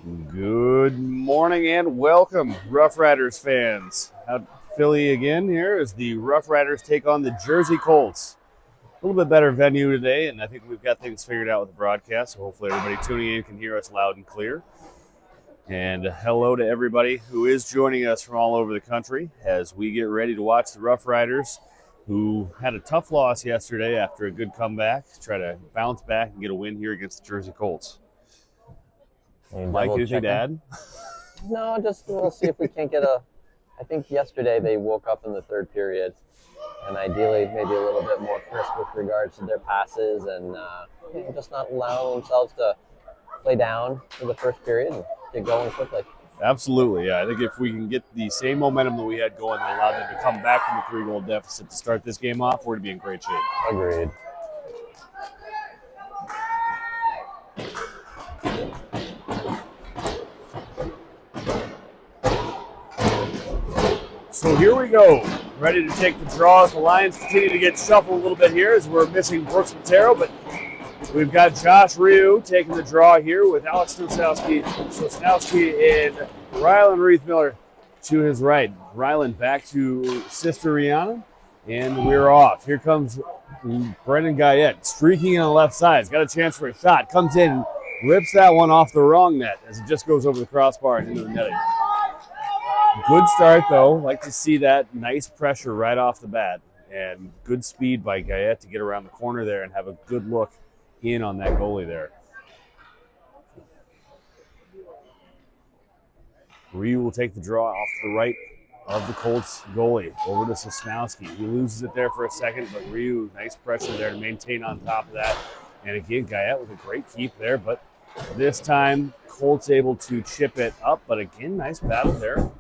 Good morning and welcome, Rough Riders fans. Out Philly again here as the Rough Riders take on the Jersey Colts. A little bit better venue today, and I think we've got things figured out with the broadcast, so hopefully everybody tuning in can hear us loud and clear. And hello to everybody who is joining us from all over the country as we get ready to watch the Rough Riders, who had a tough loss yesterday after a good comeback, try to bounce back and get a win here against the Jersey Colts. Mike, anything to add? No, just we'll see if we can't get a. I think yesterday they woke up in the third period, and ideally maybe a little bit more crisp with regards to their passes and just not allowing themselves to play down for the first period and get going quickly. Absolutely, yeah. I think if we can get the same momentum that we had going that allowed them to come back from a 3-goal deficit to start this game off, we're going to be in great shape. Agreed. So here we go, ready to take the draws. The Lions continue to get shuffled a little bit here as we're missing Brooks Matero, but we've got Josh Ryu taking the draw here with Alex Sosnowski and Rylan Reith-Miller to his right. Rylan back to Sister Rihanna, and we're off. Here comes Brendan Guyette streaking on the left side. He's got a chance for a shot. Comes in, rips that one off the wrong net as it just goes over the crossbar and into the netting. Good start, though. Like to see that nice pressure right off the bat. And good speed by Guyette to get around the corner there and have a good look in on that goalie there. Ryu will take the draw off to the right of the Colts goalie over to Sosnowski. He loses it there for a second, but Ryu, nice pressure there to maintain on top of that. And again, Guyette with a great keep there, but this time Colts able to chip it up. But again, nice battle there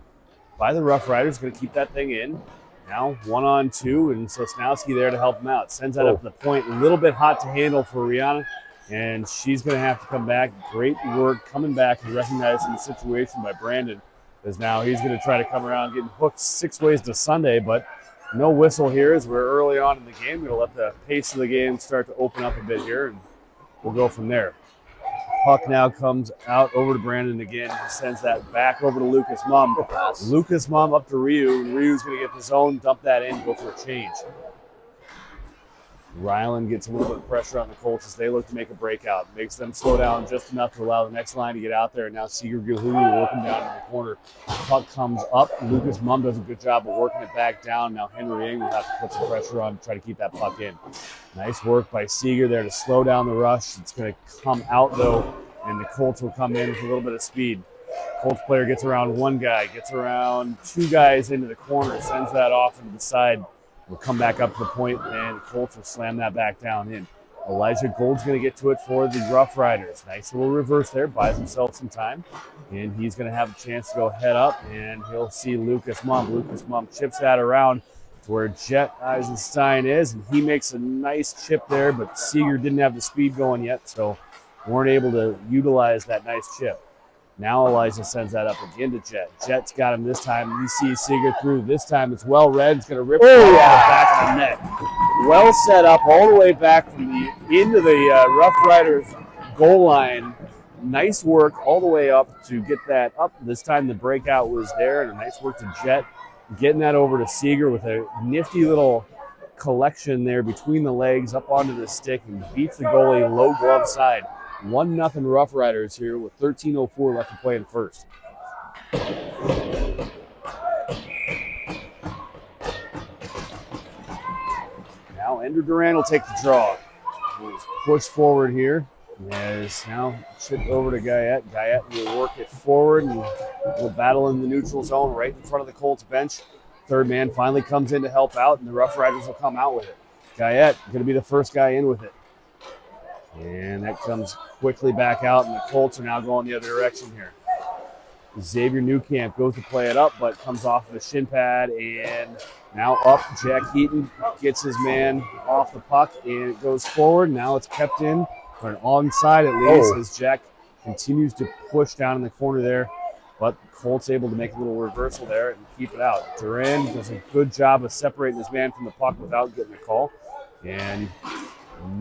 by the Rough Riders, going to keep that thing in. Now 1-on-2, and Sosnowski there to help him out. Sends that up to the point. A little bit hot to handle for Rihanna, and she's going to have to come back. Great work coming back and recognizing the situation by Brandon, because now he's going to try to come around getting hooked 6 ways to Sunday, but no whistle here as we're early on in the game. We're going to let the pace of the game start to open up a bit here, and we'll go from there. Puck now comes out over to Brandon again. He sends that back over to Lucas Mumm. Lucas Mumm up to Ryu, and Ryu's going to get the zone, dump that in, go for a change. Rylan gets a little bit of pressure on the Colts as they look to make a breakout. Makes them slow down just enough to allow the next line to get out there. And now Seeger Gilhooly working down in the corner. Puck comes up. Lucas Mumm does a good job of working it back down. Now Henry Ng will have to put some pressure on to try to keep that puck in. Nice work by Seeger there to slow down the rush. It's going to come out, though, and the Colts will come in with a little bit of speed. Colts player gets around one guy, gets around 2 guys into the corner, sends that off into the side. We'll come back up to the point, and the Colts will slam that back down in. Elijah Gold's going to get to it for the Rough Riders. Nice little reverse there, buys himself some time, and he's going to have a chance to go head up, and he'll see Lucas Mumm. Lucas Mumm chips that around to where Jet Eisenstein is, and he makes a nice chip there, but Seeger didn't have the speed going yet, so weren't able to utilize that nice chip. Now Elijah sends that up again to Jet. Jet's got him this time. He sees Seeger through. This time it's well read. It's going to rip it out of the back of the net. Well set up all the way back from the into the Rough Riders goal line. Nice work all the way up to get that up. This time the breakout was there, and a nice work to Jet. Getting that over to Seeger with a nifty little collection there between the legs up onto the stick and beats the goalie low glove side. 1-0 Rough Riders here with 13:04 left to play in first. Now Ender Duran will take the draw. He's pushed forward here. As now chipped over to Guyette. Guyette will work it forward and will battle in the neutral zone right in front of the Colts bench. Third man finally comes in to help out, and the Rough Riders will come out with it. Guyette going to be the first guy in with it. And that comes quickly back out, and the Colts are now going the other direction here. Xavier Newcamp goes to play it up, but comes off of the shin pad, and now up. Jack Heaton gets his man off the puck, and it goes forward. Now it's kept in for an onside at least as Jack continues to push down in the corner there. But Colts able to make a little reversal there and keep it out. Duran does a good job of separating his man from the puck without getting a call. And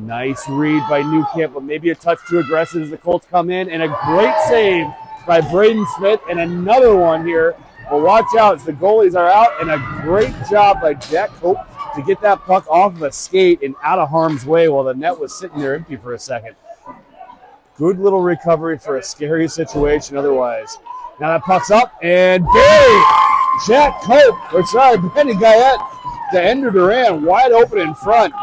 nice read by Newcamp, but maybe a touch too aggressive as the Colts come in. And a great save by Braden Smith, and another one here. Well, watch out as the goalies are out, and a great job by Jack Cope to get that puck off of a skate and out of harm's way while the net was sitting there empty for a second. Good little recovery for a scary situation otherwise. Now that puck's up, and bang! Jack Cope, Benny Guyette to Ender Duran, wide open in front.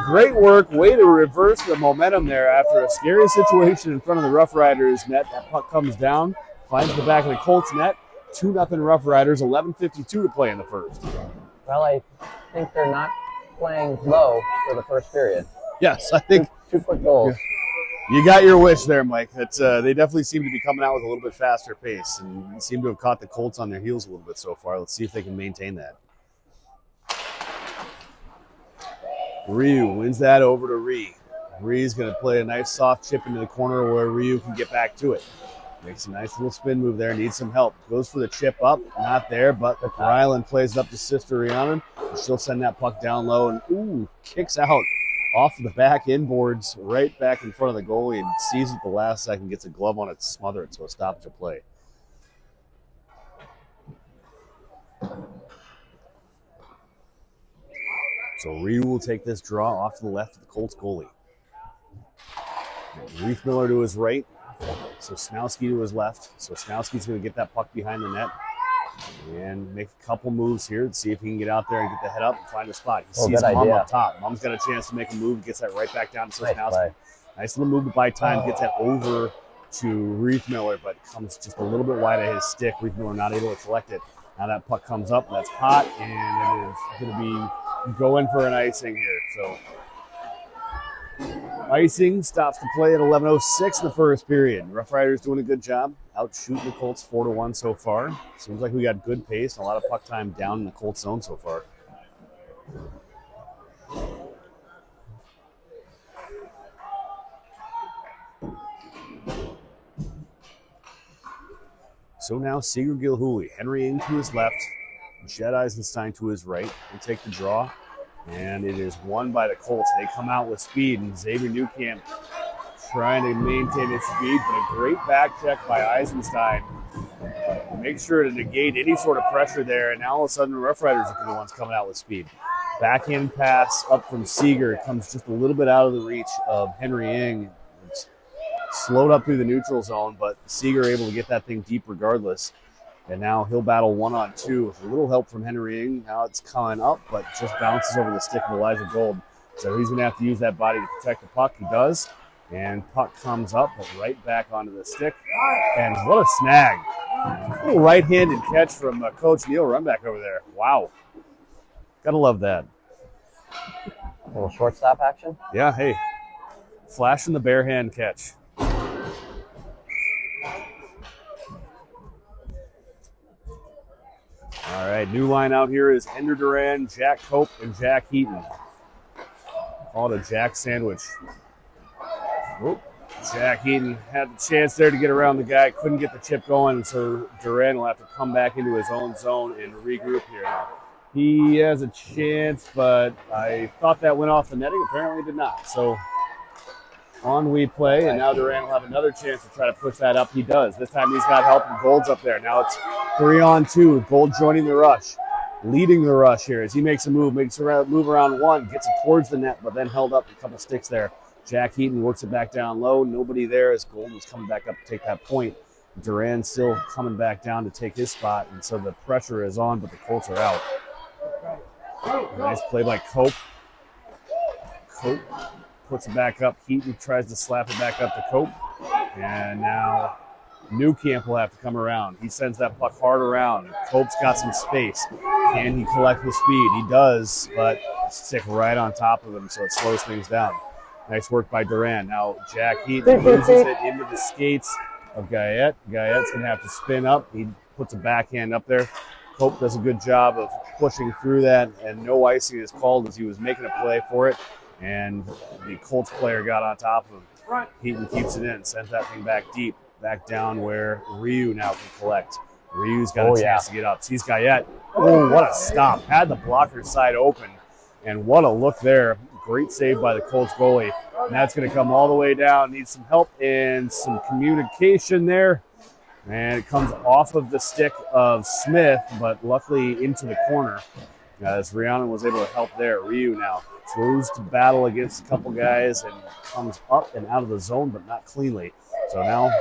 Great work, way to reverse the momentum there after a scary situation in front of the Rough Riders net. That puck comes down, finds the back of the Colts net. 2-0 Rough Riders, 11:52 to play in the first. Well, I think they're not playing low for the first period. Yes, I think two quick goals. You got your wish there, Mike. That's, they definitely seem to be coming out with a little bit faster pace and seem to have caught the Colts on their heels a little bit so far. Let's see if they can maintain that. Ryu wins that over to Ree. Ree's going to play a nice soft chip into the corner where Ryu can get back to it. Makes a nice little spin move there, needs some help. Goes for the chip up, not there, but Ryland plays it up to Sister Rhiannon. She'll send that puck down low and, kicks out off the back inboards right back in front of the goalie and sees it at the last second, gets a glove on it to smother it, so a stoppage of play. So Ryu will take this draw off to the left of the Colts goalie. Reith Miller to his right. So Snowski to his left. So Snowski's going to get that puck behind the net and make a couple moves here to see if he can get out there and get the head up and find a spot. He sees Mom up top. Mom's got a chance to make a move, gets that right back down to Snowski. Nice little move to buy time, gets that over to Reith Miller, but comes just a little bit wide of his stick. Reith Miller not able to collect it. Now that puck comes up, that's hot, and it is going to be going for an icing here. So icing stops the play at 11:06 in the first period. Rough Riders doing a good job, out shooting the Colts 4-1 so far. Seems like we got good pace and a lot of puck time down in the Colts zone so far. So now Seeger Gilhooly, Henry Ng to his left, Jed Eisenstein to his right. Will take the draw. And it is won by the Colts. They come out with speed, and Xavier Newcamp trying to maintain his speed, but a great back check by Eisenstein. Make sure to negate any sort of pressure there, and now all of a sudden the Rough Riders are the ones coming out with speed. Backhand pass up from Seeger comes just a little bit out of the reach of Henry Ng. It's slowed up through the neutral zone, but Seeger able to get that thing deep regardless. And now he'll battle 1-on-2 with a little help from Henry Ng. Now it's coming up, but just bounces over the stick of Elijah Gold. So he's going to have to use that body to protect the puck. He does. And puck comes up, but right back onto the stick. And what a snag. A little right-handed catch from Coach Neil Runback over there. Wow. Gotta love that. A little shortstop action? Yeah, hey. Flashing the bare hand catch. All right, new line out here is Ender Duran, Jack Cope, and Jack Heaton. Called a Jack sandwich. Whoop. Jack Heaton had the chance there to get around the guy, couldn't get the chip going, so Duran will have to come back into his own zone and regroup here. He has a chance, but I thought that went off the netting. Apparently did not. So on we play, and now Duran will have another chance to try to push that up. He does. This time he's got help, and Gold's up there. Now it's 3-on-2 with Gold joining the rush, leading the rush here as he makes a move, makes a move around one, gets it towards the net, but then held up a couple sticks there. Jack Heaton works it back down low. Nobody there as Gold was coming back up to take that point. Duran still coming back down to take his spot, and so the pressure is on, but the Colts are out. Nice play by Cope. Cope puts it back up. Heaton tries to slap it back up to Cope. And now Newcamp will have to come around. He sends that puck hard around. Cope's got some space. Can he collect the speed? He does, but stick right on top of him, so it slows things down. Nice work by Duran. Now Jack Heaton loses it into the skates of Guyette. Guyette's going to have to spin up. He puts a backhand up there. Cope does a good job of pushing through that, and no icing is called as he was making a play for it. And the Colts player got on top of him. Heaton keeps it in, sends that thing back deep, back down where Ryu now can collect. Ryu's got a chance to get up. Sees Guyette. Oh, what a stop. Had the blocker side open, and what a look there. Great save by the Colts goalie. And that's going to come all the way down. Needs some help and some communication there. And it comes off of the stick of Smith, but luckily into the corner as Rhiannon was able to help there. Ryu now throws to battle against a couple guys and comes up and out of the zone, but not cleanly. So now a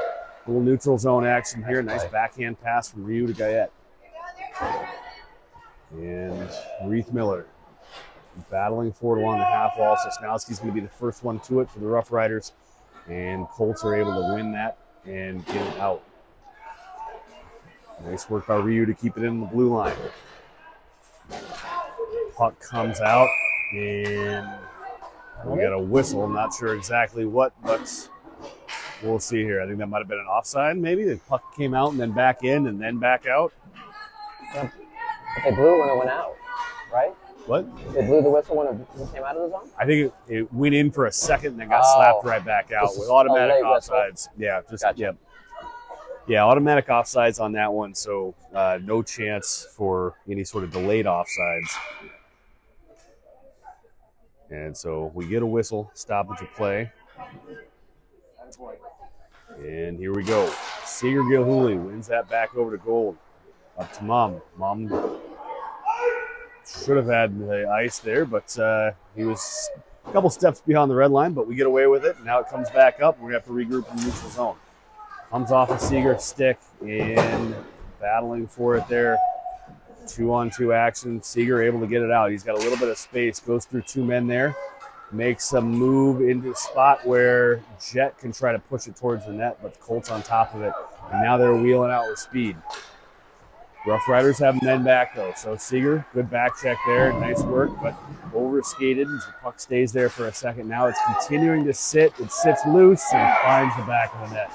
little neutral zone action here. Nice backhand pass from Ryu to Guyette. And Reith Miller battling forward along the half wall. So Snowski's going to be the first one to it for the Rough Riders. And Colts are able to win that and get it out. Nice work by Ryu to keep it in the blue line. Puck comes out, and we got a whistle. I'm not sure exactly what, but we'll see here. I think that might have been an offside, maybe. The puck came out and then back in and then back out. Yeah. But they blew it when it went out, right? What? They blew the whistle when it came out of the zone? I think it went in for a second and then got slapped right back out with automatic offsides. Yeah, just Gotcha. Yeah, automatic offsides on that one, so no chance for any sort of delayed offsides. And so we get a whistle, stoppage of play. And here we go. Seeger Gilhooly wins that back over to Gold. Up to Mom. Mom should have had the ice there, but he was a couple steps beyond the red line, but we get away with it. Now it comes back up. We're going to have to regroup in the neutral zone. Comes off a Seeger stick and battling for it there. 2-on-2 action. Seeger able to get it out. He's got a little bit of space. Goes through two men there. Makes a move into a spot where Jet can try to push it towards the net, but the Colts on top of it. And now they're wheeling out with speed. Rough Riders have men back, though. So Seeger, good back check there. Nice work, but over-skated as the puck stays there for a second. Now it's continuing to sit. It sits loose and finds the back of the net.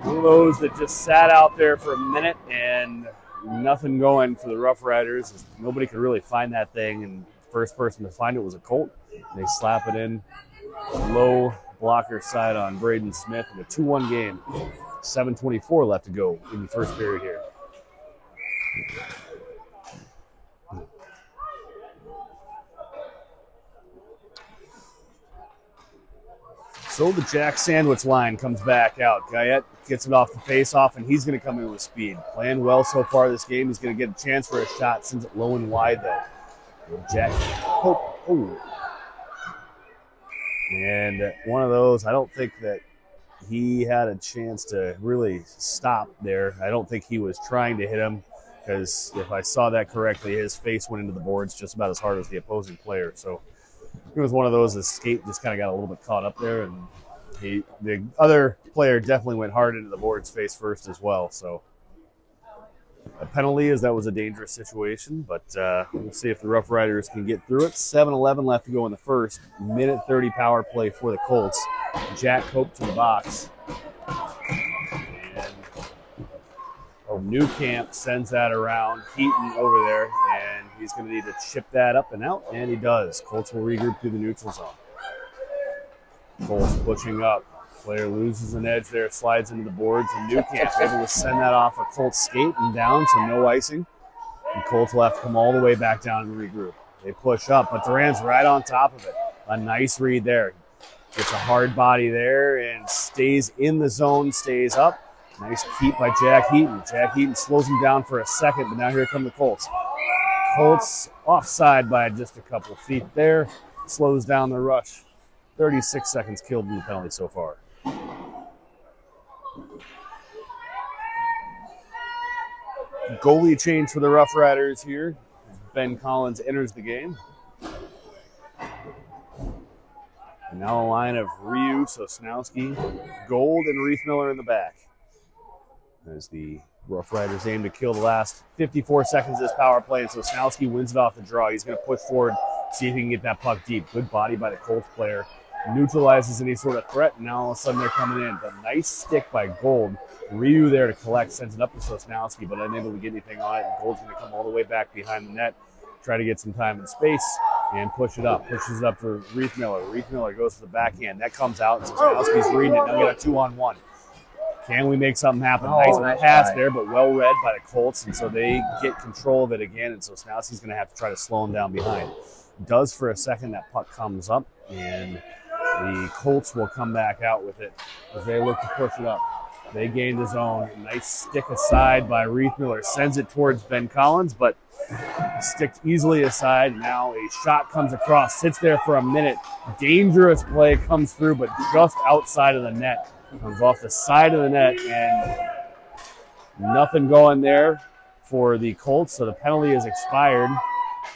One of those that just sat out there for a minute and nothing going for the Rough Riders. Nobody could really find that thing, and the first person to find it was a Colt. They slap it in low blocker side on Braden Smith in a 2-1 game. 7:24 left to go in the first period here. So the Jack Sandwich line comes back out. Guyette gets it off the face-off, and he's going to come in with speed. Playing well so far this game. He's going to get a chance for a shot. Sends it low and wide, though. Jack Hope. Oh. And one of those, I don't think that he had a chance to really stop there. I don't think he was trying to hit him, because if I saw that correctly, his face went into the boards just about as hard as the opposing player. So it was one of those, the skate just kind of got a little bit caught up there, and the other player definitely went hard into the boards face first as well. So a penalty, as that was a dangerous situation, but we'll see if the Rough Riders can get through it. 7:11 left to go in the first. Minute 30 power play for the Colts. Jack Cope to the box. And Newcamp sends that around. Heaton over there, and he's going to need to chip that up and out, and he does. Colts will regroup through the neutral zone. Colts pushing up. Player loses an edge there, slides into the boards, and Newcamp able to send that off a Colts skate and down, so no icing. And Colts will have to come all the way back down and regroup. They push up, but Duran's right on top of it. A nice read there. Gets a hard body there and stays in the zone, stays up. Nice keep by Jack Heaton. Jack Heaton slows him down for a second, but now here come the Colts. Colts offside by just a couple feet there. Slows down the rush. 36 seconds killed in the penalty so far. Goalie change for the Rough Riders here. Ben Collins enters the game. And now a line of Ryu, Sosnowski, Gold, and Reith Miller in the back. As the Rough Riders aim to kill the last 54 seconds of this power play, and Sosnowski wins it off the draw. He's going to push forward, see if he can get that puck deep. Good body by the Colts player. Neutralizes any sort of threat, and now all of a sudden they're coming in. But nice stick by Gold. Ryu there to collect, sends it up to Sosnowski, but unable to get anything on it. And Gold's going to come all the way back behind the net, try to get some time and space, and push it up. Pushes it up to Reith Miller. Reith Miller goes to the backhand. That comes out, and Sosnowski's reading it. Now we got a 2-on-1. Can we make something happen? Nice pass there, but well read by the Colts, and so they get control of it again, and Sosnowski's going to have to try to slow him down behind. Does for a second. That puck comes up, and The Colts will come back out with it as they look to push it up. They gain the zone. Nice stick aside by Reith Miller. Sends it towards Ben Collins, but sticked easily aside. Now a shot comes across, sits there for a minute. Dangerous play comes through, but just outside of the net. Comes off the side of the net, and nothing going there for the Colts, so the penalty is expired.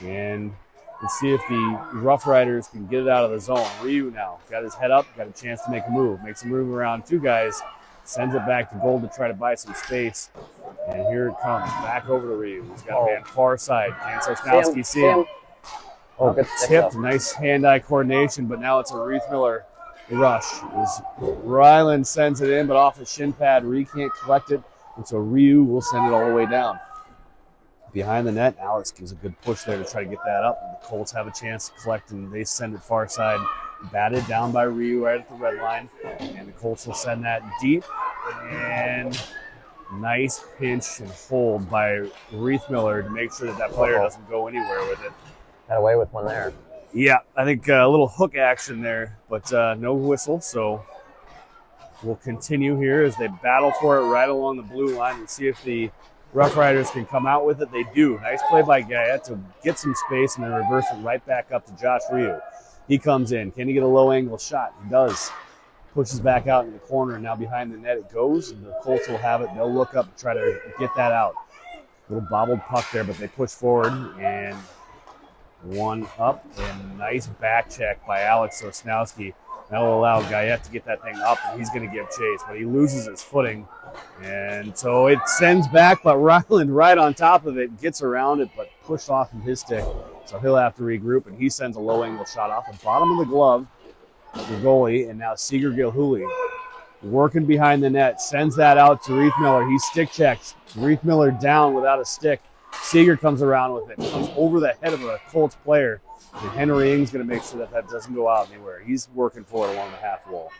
And let's see if the Rough Riders can get it out of the zone. Ryu now got his head up, got a chance to make a move. Makes a move around two guys. Sends it back to Gold to try to buy some space. And here it comes, back over to Ryu. He's got a man far side. Can't Sosnowski see him. Oh, good tipped. Nice hand-eye coordination, but now it's a Reith Miller rush. As Ryland sends it in, but off the shin pad. Ree can't collect it, and so Ryu will send it all the way down. Behind the net, Alex gives a good push there to try to get that up. The Colts have a chance to collect, and they send it far side. Batted down by Ryu right at the red line, and the Colts will send that deep. And nice pinch and hold by Reith Miller to make sure that that player doesn't go anywhere with it. Got away with one there. Yeah, I think a little hook action there, but no whistle. So we'll continue here as they battle for it right along the blue line and see if the Rough Riders can come out with it. They do. Nice play by Gayet to get some space and then reverse it right back up to Josh Ryu. He comes in. Can he get a low-angle shot? He does. Pushes back out in the corner, and now behind the net it goes. And the Colts will have it. They'll look up and try to get that out. Little bobbled puck there, but they push forward, and one up, and nice back check by Alex Sosnowski. That'll allow Gayet to get that thing up, and he's going to give chase, but he loses his footing. And so it sends back, but Ryland right on top of it, gets around it, but pushed off of his stick. So he'll have to regroup, and he sends a low-angle shot off the bottom of the glove, the goalie, and now Seeger Gilhooly working behind the net, sends that out to Reith Miller. He stick checks. Reith Miller down without a stick. Seeger comes around with it, comes over the head of a Colts player, and Henry Ing's going to make sure that that doesn't go out anywhere. He's working for it along the half wall.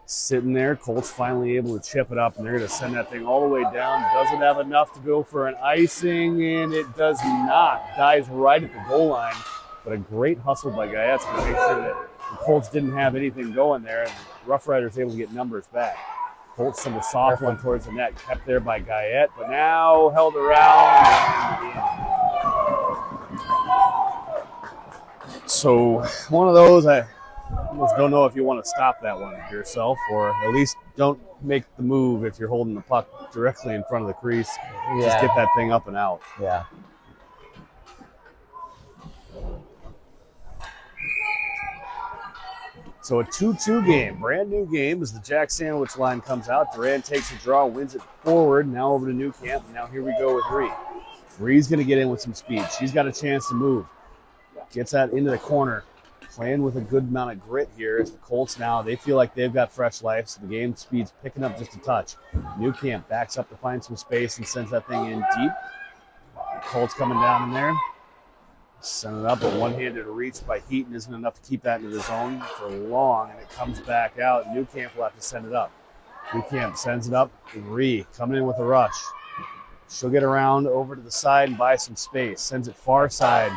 Sitting there, Colts finally able to chip it up, and they're going to send that thing all the way down. Doesn't have enough to go for an icing, and it does not. Dives right at the goal line, but a great hustle by Gayet's to make sure that the Colts didn't have anything going there, and the Rough Riders able to get numbers back. Colts send a soft one towards the net, kept there by Gayet, but now held around. So one of those, I almost don't know if you want to stop that one yourself, or at least don't make the move if you're holding the puck directly in front of the crease. Yeah. Just get that thing up and out. Yeah. So a 2-2 game, brand new game as the Jack Sandwich line comes out. Duran takes a draw, wins it forward, now over to New Camp. Now here we go with Ree. Ree's going to get in with some speed. She's got a chance to move. Gets that into the corner. Playing with a good amount of grit here as the Colts now, they feel like they've got fresh life, so the game speed's picking up just a touch. New Camp backs up to find some space and sends that thing in deep. Colts coming down in there. Send it up, a one-handed reach by Heaton isn't enough to keep that into the zone for long, and it comes back out. New Camp will have to send it up. New Camp sends it up. Ree coming in with a rush. She'll get around over to the side and buy some space. Sends it far side.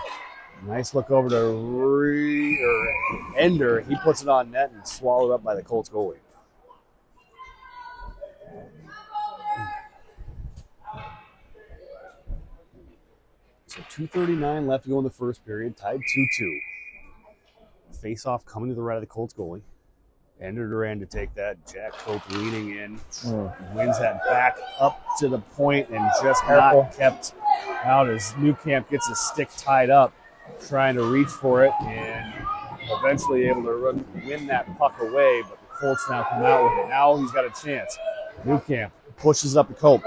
Nice look over to Ender. He puts it on net and swallowed up by the Colts goalie. So 2:39 left to go in the first period, tied 2-2. Face-off coming to the right of the Colts goalie. Ender Duran to take that. Jack Cope leaning in. Wins that back up to the point and just not kept out as New Camp gets his stick tied up, trying to reach for it and eventually able to win that puck away, but the Colts now come out with it. Now he's got a chance. New Camp pushes up to Cope.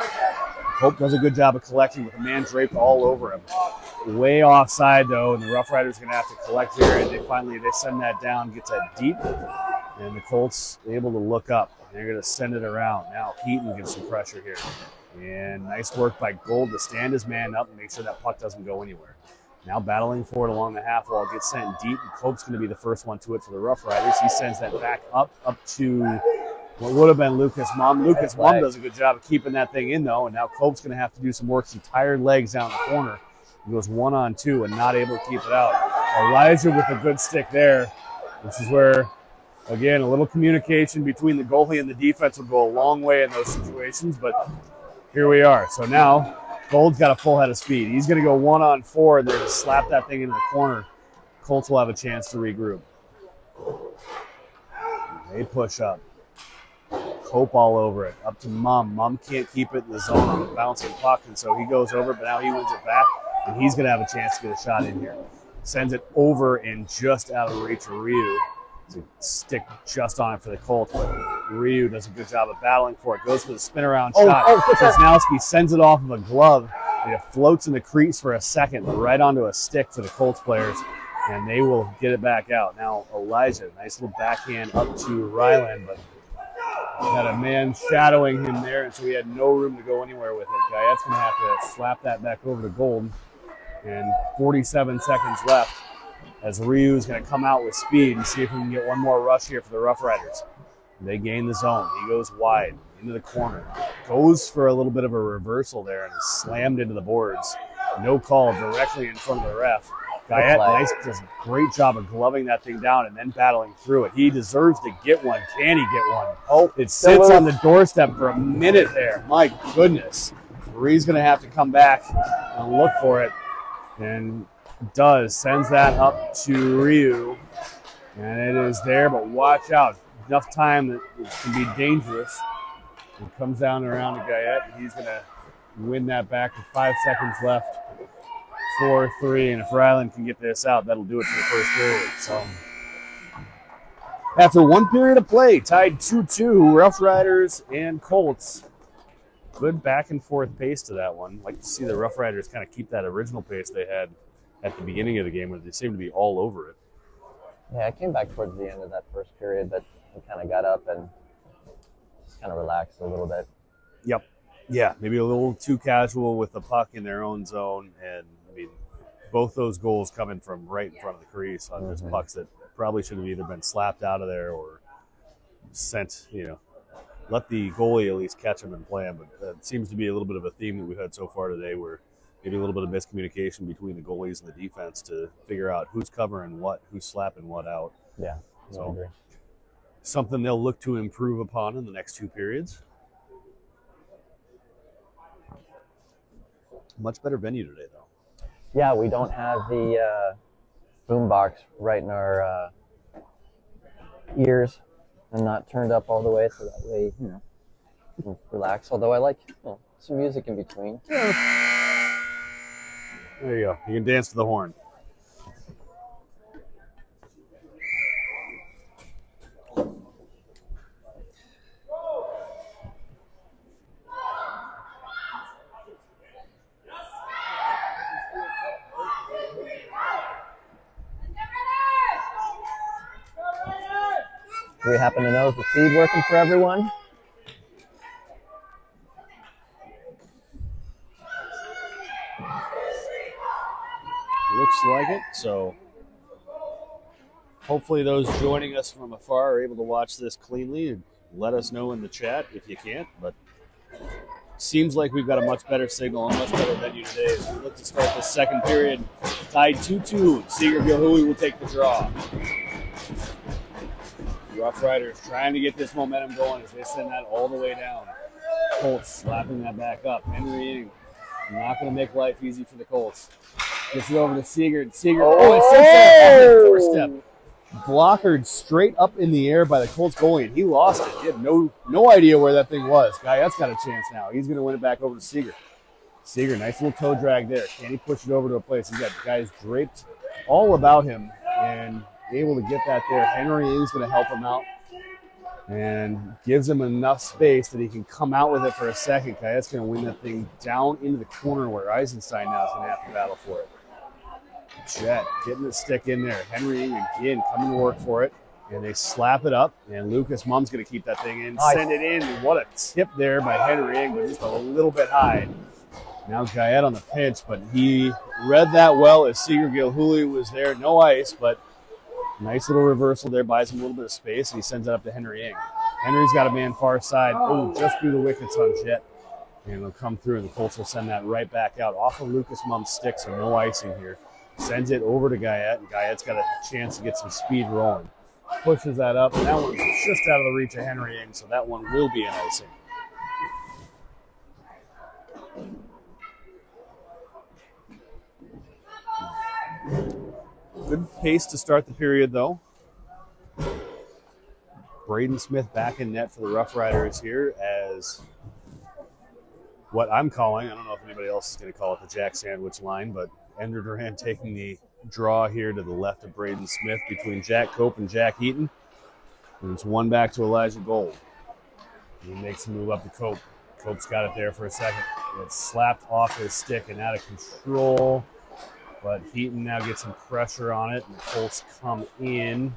Cope does a good job of collecting with a man draped all over him. Way offside, though, and the Rough Riders are going to have to collect here, and they send that down, gets that deep, and the Colts able to look up. They're going to send it around. Now Heaton gets some pressure here. And nice work by Gold to stand his man up and make sure that puck doesn't go anywhere. Now battling for it along the half wall, gets sent deep, and Cope's going to be the first one to it for the Rough Riders. He sends that back up to what would have been Lucas Mum. Lucas Mum does a good job of keeping that thing in, though, and now Cope's going to have to do some work, some tired legs down the corner. He goes 1-on-2 and not able to keep it out. Elijah with a good stick there. This is where Again, a little communication between the goalie and the defense would go a long way in those situations, but here we are. So now Gold's got a full head of speed. He's going to go 1-on-4 and then slap that thing into the corner. Colts will have a chance to regroup. They push up. Hope all over it. Up to Mum. Mum can't keep it in the zone on the bouncing puck, and so he goes over, but now he wins it back, and he's going to have a chance to get a shot in here. Sends it over and just out of reach of Ryu. To stick just on it for the Colts, but Ryu does a good job of battling for it. Goes for the spin around shot. Wisniewski sends it off of a glove. It floats in the crease for a second, right onto a stick for the Colts players, and they will get it back out. Now Elijah, nice little backhand up to Ryland, but had a man shadowing him there, and so he had no room to go anywhere with it. Guyette's going to have to slap that back over to Gold, and 47 seconds left. As Ryu is going to come out with speed and see if we can get one more rush here for the Rough Riders. They gain the zone. He goes wide into the corner. Goes for a little bit of a reversal there and is slammed into the boards. No call, directly in front of the ref. Guyette does a great job of gloving that thing down and then battling through it. He deserves to get one. Can he get one? Oh, it sits on the doorstep for a minute there. My goodness. Marie's going to have to come back and look for it. And does. Sends that up to Ryu. And it is there, but watch out. Enough time that it can be dangerous. It comes down around to Guyette. He's going to win that back with 5 seconds left. 4-3. And if Ryland can get this out, that'll do it for the first period. So after one period of play, tied 2-2, Rough Riders and Colts. Good back and forth pace to that one. Like to see the Rough Riders kind of keep that original pace they had at the beginning of the game, where they seem to be all over it. Yeah, I came back towards the end of that first period, but I kind of got up and just kind of relaxed a little bit. Yep. Yeah, maybe a little too casual with the puck in their own zone, and I mean, both those goals coming from right in front of the crease on just pucks that probably should have either been slapped out of there or sent, let the goalie at least catch them and play them. But that seems to be a little bit of a theme that we've had so far today, where maybe a little bit of miscommunication between the goalies and the defense to figure out who's covering what, who's slapping what out. Yeah, so I agree. Something they'll look to improve upon in the next two periods. Much better venue today, though. Yeah, we don't have the boombox right in our ears and not turned up all the way, so that way, you can relax. Although I like some music in between. There you go. You can dance to the horn. Do we happen to know, is the feed working for everyone? Looks like it. So hopefully those joining us from afar are able to watch this cleanly, and let us know in the chat if you can't. But seems like we've got a much better signal, a much better venue today as we look to start the second period. Tied 2-2. Seeger Gilhui will take the draw. Rough Riders trying to get this momentum going as they send that all the way down. Colts slapping that back up. Henry Ing not going to make life easy for the Colts. Gets it over to Seeger. Seeger, it sends that off the doorstep. Blockered straight up in the air by the Colts goalie, and he lost it. He had no idea where that thing was. Guyette's got a chance now. He's going to win it back over to Seeger. Seeger, nice little toe drag there. Can he push it over to a place? He's got guys draped all about him and able to get that there. Henry Ing's going to help him out and gives him enough space that he can come out with it for a second. Guyette's going to win that thing down into the corner where Eisenstein now is going to have to battle for it. Jet getting the stick in there. Henry Ing again coming to work for it. And they slap it up, and Lucas Mum's going to keep that thing in, send it in. And what a tip there by Henry Ing, but just a little bit high. Now Guyette on the pinch, but he read that well as Seeger Gilhui was there. No ice, but nice little reversal there, buys him a little bit of space, and he sends it up to Henry Ing. Henry's got a man far side. Oh, just through the wickets on Jet. And it'll come through, and the Colts will send that right back out off of Lucas Mum's stick, so no icing here. Sends it over to Guyette, and Guyette's got a chance to get some speed rolling. pushes that up, and that one's just out of the reach of Henry Ing, so that one will be an icing. Good pace to start the period, though. Braden Smith back in net for the Rough Riders here as what I'm calling, I don't know if anybody else is going to call it the Jack Sandwich line, but Ender Durant taking the draw here to the left of Braden Smith between Jack Cope and Jack Eaton. And it's one back to Elijah Gold. He makes a move up to Cope. Cope's got it there for a second. It's slapped off his stick and out of control. But Heaton now gets some pressure on it, and the Colts come in.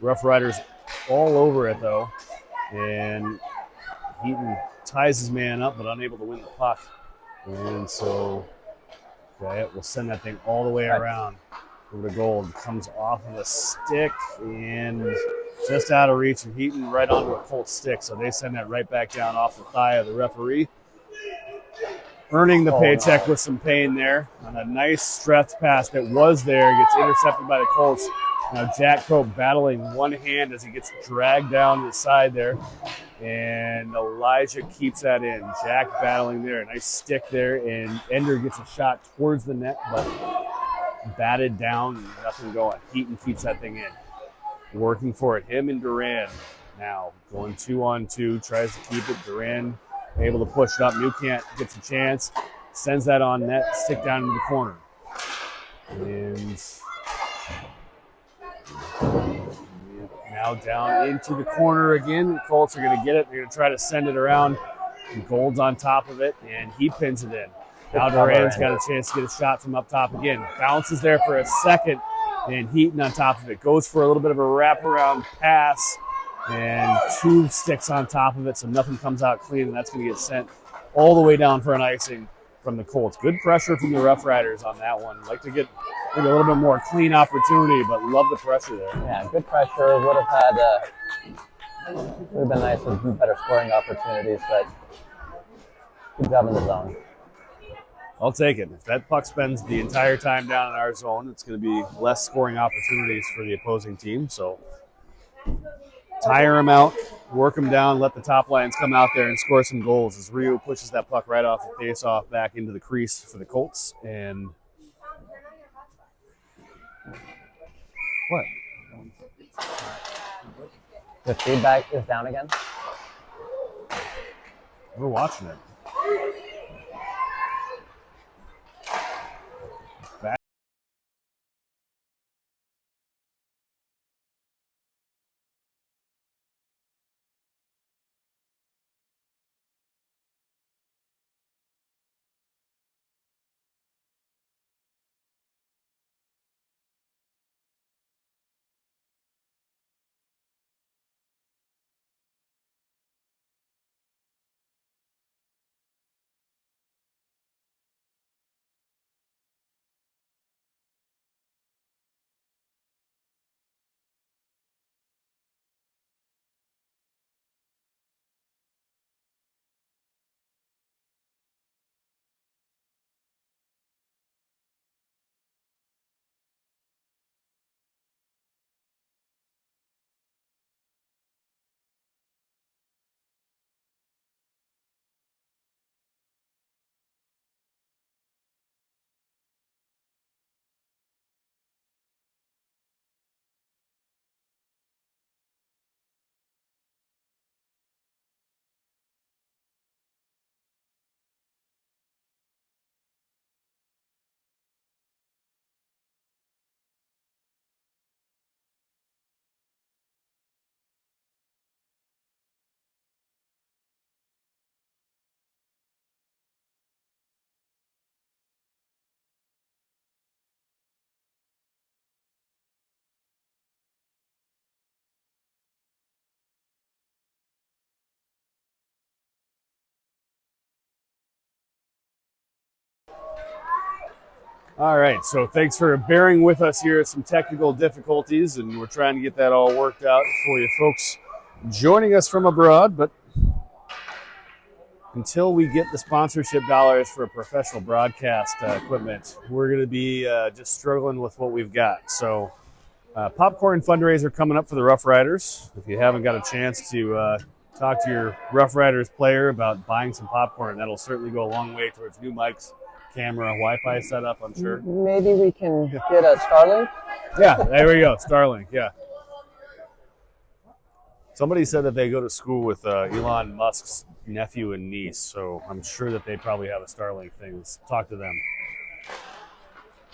Rough Riders all over it, though. And Heaton ties his man up, but unable to win the puck. And so, okay, we'll send that thing all the way around over to Gold. Comes off of the stick and just out of reach, and Heaton right onto a Colts stick. So they send that right back down off the thigh of the referee. Earning the paycheck with some pain there on a nice stretch pass that was there. Gets intercepted by the Colts. Now Jack Cope battling one hand as he gets dragged down the side there. And Elijah keeps that in. Jack battling there. Nice stick there. And Ender gets a shot towards the net, but batted down and nothing going. Heaton keeps that thing in. Working for it. Him and Duran now going 2-on-2. Tries to keep it. Duran able to push it up. Newcamp gets a chance. Sends that on net. Stick down into the corner. And now down into the corner again. The Colts are going to get it. They're going to try to send it around. And Gold's on top of it, and he pins it in. Now Duran's got a chance to get a shot from up top again. Bounces there for a second, and Heaton on top of it. Goes for a little bit of a wraparound pass, and two sticks on top of it, so nothing comes out clean, and that's going to get sent all the way down for an icing from the Colts. Good pressure from the Rough Riders on that one. Like to get maybe a little bit more clean opportunity, but love the pressure there. Yeah, good pressure. Would have been nice with better scoring opportunities, but good job in the zone. I'll take it. If that puck spends the entire time down in our zone, it's going to be less scoring opportunities for the opposing team. So tire them out, work them down, let the top lines come out there and score some goals as Rio pushes that puck right off the face-off back into the crease for the Colts. And what? The feedback is down again? We're watching it. All right, so thanks for bearing with us here at some technical difficulties, and we're trying to get that all worked out for you folks joining us from abroad. But until we get the sponsorship dollars for professional broadcast equipment, we're going to be just struggling with what we've got. So Popcorn fundraiser coming up for the Rough Riders. If you haven't got a chance to talk to your Rough Riders player about buying some popcorn, that'll certainly go a long way towards new mics, camera, Wi-Fi setup, I'm sure. Maybe we can get a Starlink? Yeah, there we go, Starlink, yeah. Somebody said that they go to school with Elon Musk's nephew and niece, so I'm sure that they probably have a Starlink thing. Let's talk to them.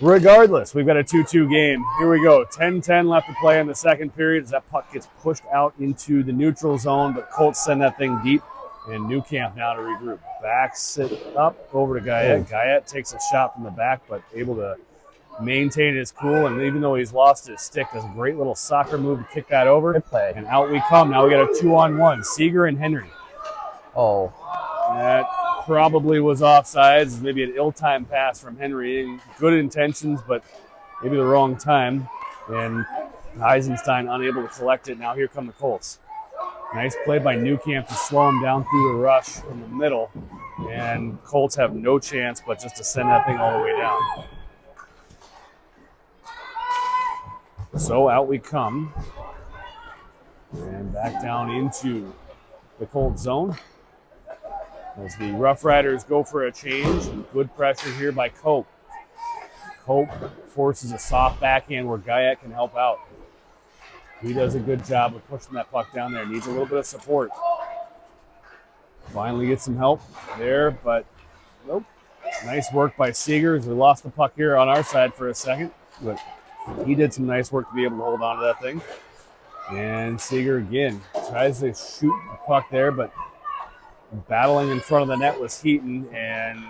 Regardless, we've got a 2-2 game. Here we go. 10-10 left to play in the second period as that puck gets pushed out into the neutral zone, but Colts send that thing deep, and Newcamp now to regroup. Backs it up over to Guyette. Guyette takes a shot from the back, but able to maintain his cool, and even though he's lost his stick, does a great little soccer move to kick that over. Good play. And out we come. Now we got a 2-on-1. Seeger and Henry. Oh. That probably was offsides. Maybe an ill-timed pass from Henry. Good intentions, but maybe the wrong time. And Eisenstein unable to collect it. Now here come the Colts. Nice play by Newcamp to slow him down through the rush in the middle. And Colts have no chance but just to send that thing all the way down. So out we come. And back down into the Colts zone. As the Rough Riders go for a change, and good pressure here by Cope. Cope forces a soft backhand where Guyette can help out. He does a good job of pushing that puck down there. Needs a little bit of support. Finally gets some help there, but nope. Nice work by Seeger as we lost the puck here on our side for a second. But he did some nice work to be able to hold on to that thing. And Seeger again tries to shoot the puck there, but battling in front of the net was Heaton, and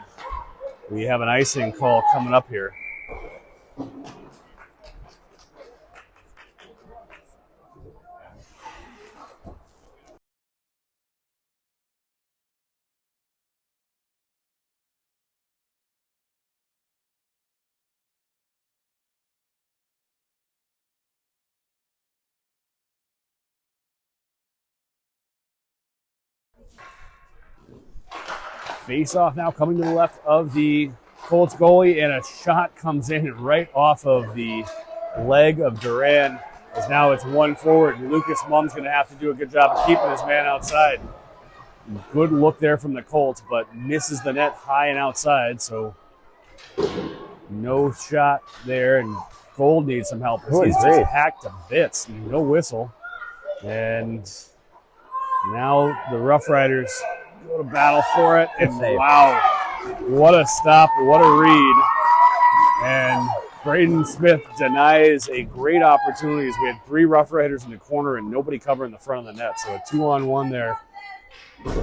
we have an icing call coming up here. Face-off now coming to the left of the Colts goalie, and a shot comes in right off of the leg of Duran. As now it's one forward. Lucas Mum's going to have to do a good job of keeping his man outside. Good look there from the Colts, but misses the net high and outside, so no shot there. And Gold needs some help. He's just hacked to bits. No whistle. And now the Rough Riders go to battle for it, and wow, what a stop, what a read. And Braden Smith denies a great opportunity as we had 3 Rough Riders in the corner and nobody covering the front of the net. So a 2-on-1 there.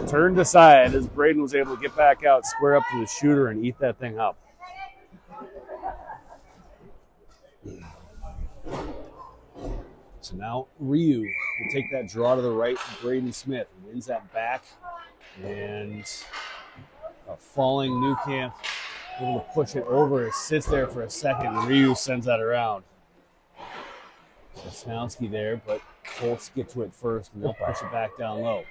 Turned aside as Braden was able to get back out, square up to the shooter, and eat that thing up. So now Ryu will take that draw to the right. Braden Smith wins that back. And a falling Newcamp able to push it over. It sits there for a second. Ryu sends that around. Sosnowski there, but Colts get to it first, and they'll push it back down low.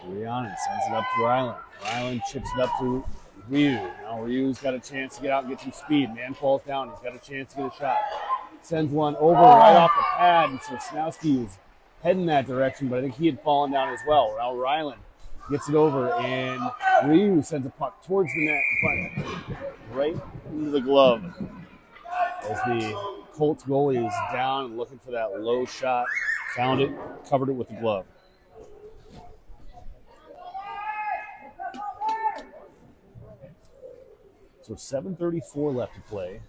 Rhiannon sends it up to Ryland. Ryland chips it up to Ryu. Now Ryu's got a chance to get out and get some speed. Man falls down. He's got a chance to get a shot. Sends one over right off the pad, and Sosnowski was heading that direction, but I think he had fallen down as well. Now Ryland gets it over, and Ryu sends a puck towards the net, but right into the glove. As the Colts goalie is down and looking for that low shot, found it, covered it with the glove. So 7:34 left to play.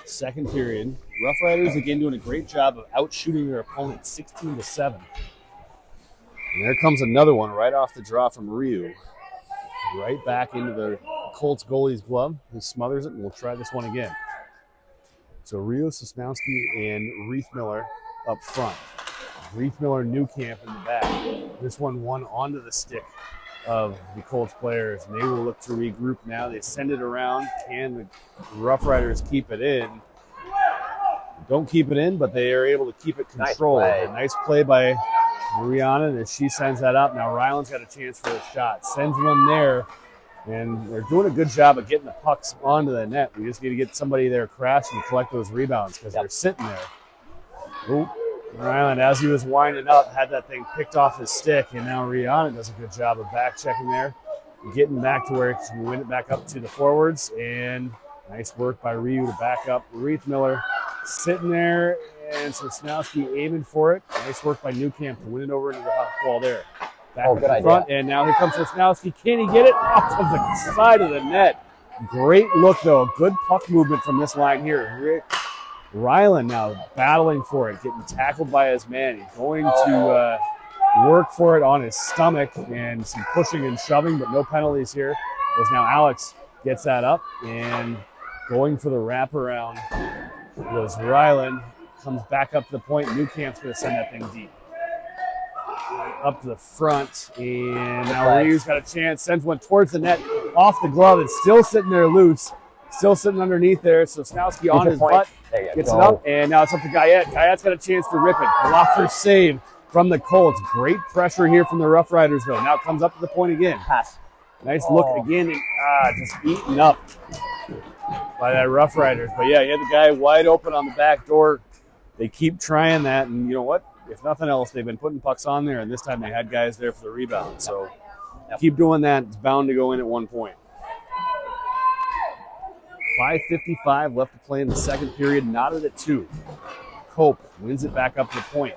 Second period. Rough Riders again doing a great job of outshooting their opponent 16-7. And there comes another one right off the draw from Ryu. Right back into the Colts goalie's glove. He smothers it, and we'll try this one again. So Ryu, Sosnowski, and Reith Miller up front. Reith Miller, Newcamp in the back. This one onto the stick of the Colts players, and they will look to regroup now. They send it around. Can the Rough Riders keep it in? Don't keep it in, but they are able to keep it controlled. Nice play by Rhiannon as she sends that up. Now Ryland's got a chance for a shot. Sends one there, and they're doing a good job of getting the pucks onto the net. We just need to get somebody there crashing and collect those rebounds because they're sitting there. Oop. Ryland, as he was winding up, had that thing picked off his stick, and now Rihanna does a good job of back checking there, getting back to where he can win it back up to the forwards, and nice work by Ryu to back up. Reith Miller sitting there, and Sosnowski aiming for it. Nice work by Newcamp to win it over into the hot wall there. Back good idea. front, and now here comes Sosnowski. Can he get it off of the side of the net? Great look, though. Good puck movement from this line here. Ryland now battling for it, getting tackled by his man. He's going to work for it on his stomach, and some pushing and shoving, but no penalties here. As now Alex gets that up, and going for the wraparound was Ryland. Comes back up to the point. Newcamp's going to send that thing deep. Up to the front, and now Ryu's got a chance. Sends one towards the net, off the glove. It's still sitting there loose. Still sitting underneath there. So Snowski on his butt, gets it up, and now it's up to Guyette. Guyette's got a chance to rip it. Blocker save from the Colts. Great pressure here from the Rough Riders, though. Now it comes up to the point again. Pass. Nice look again, and just eaten up by that Rough Riders. But yeah, he had the guy wide open on the back door. They keep trying that, and you know what? If nothing else, they've been putting pucks on there, and this time they had guys there for the rebound. So keep doing that. It's bound to go in at one point. 5:55 left to play in the second period, knotted at 2. Cope wins it back up to the point.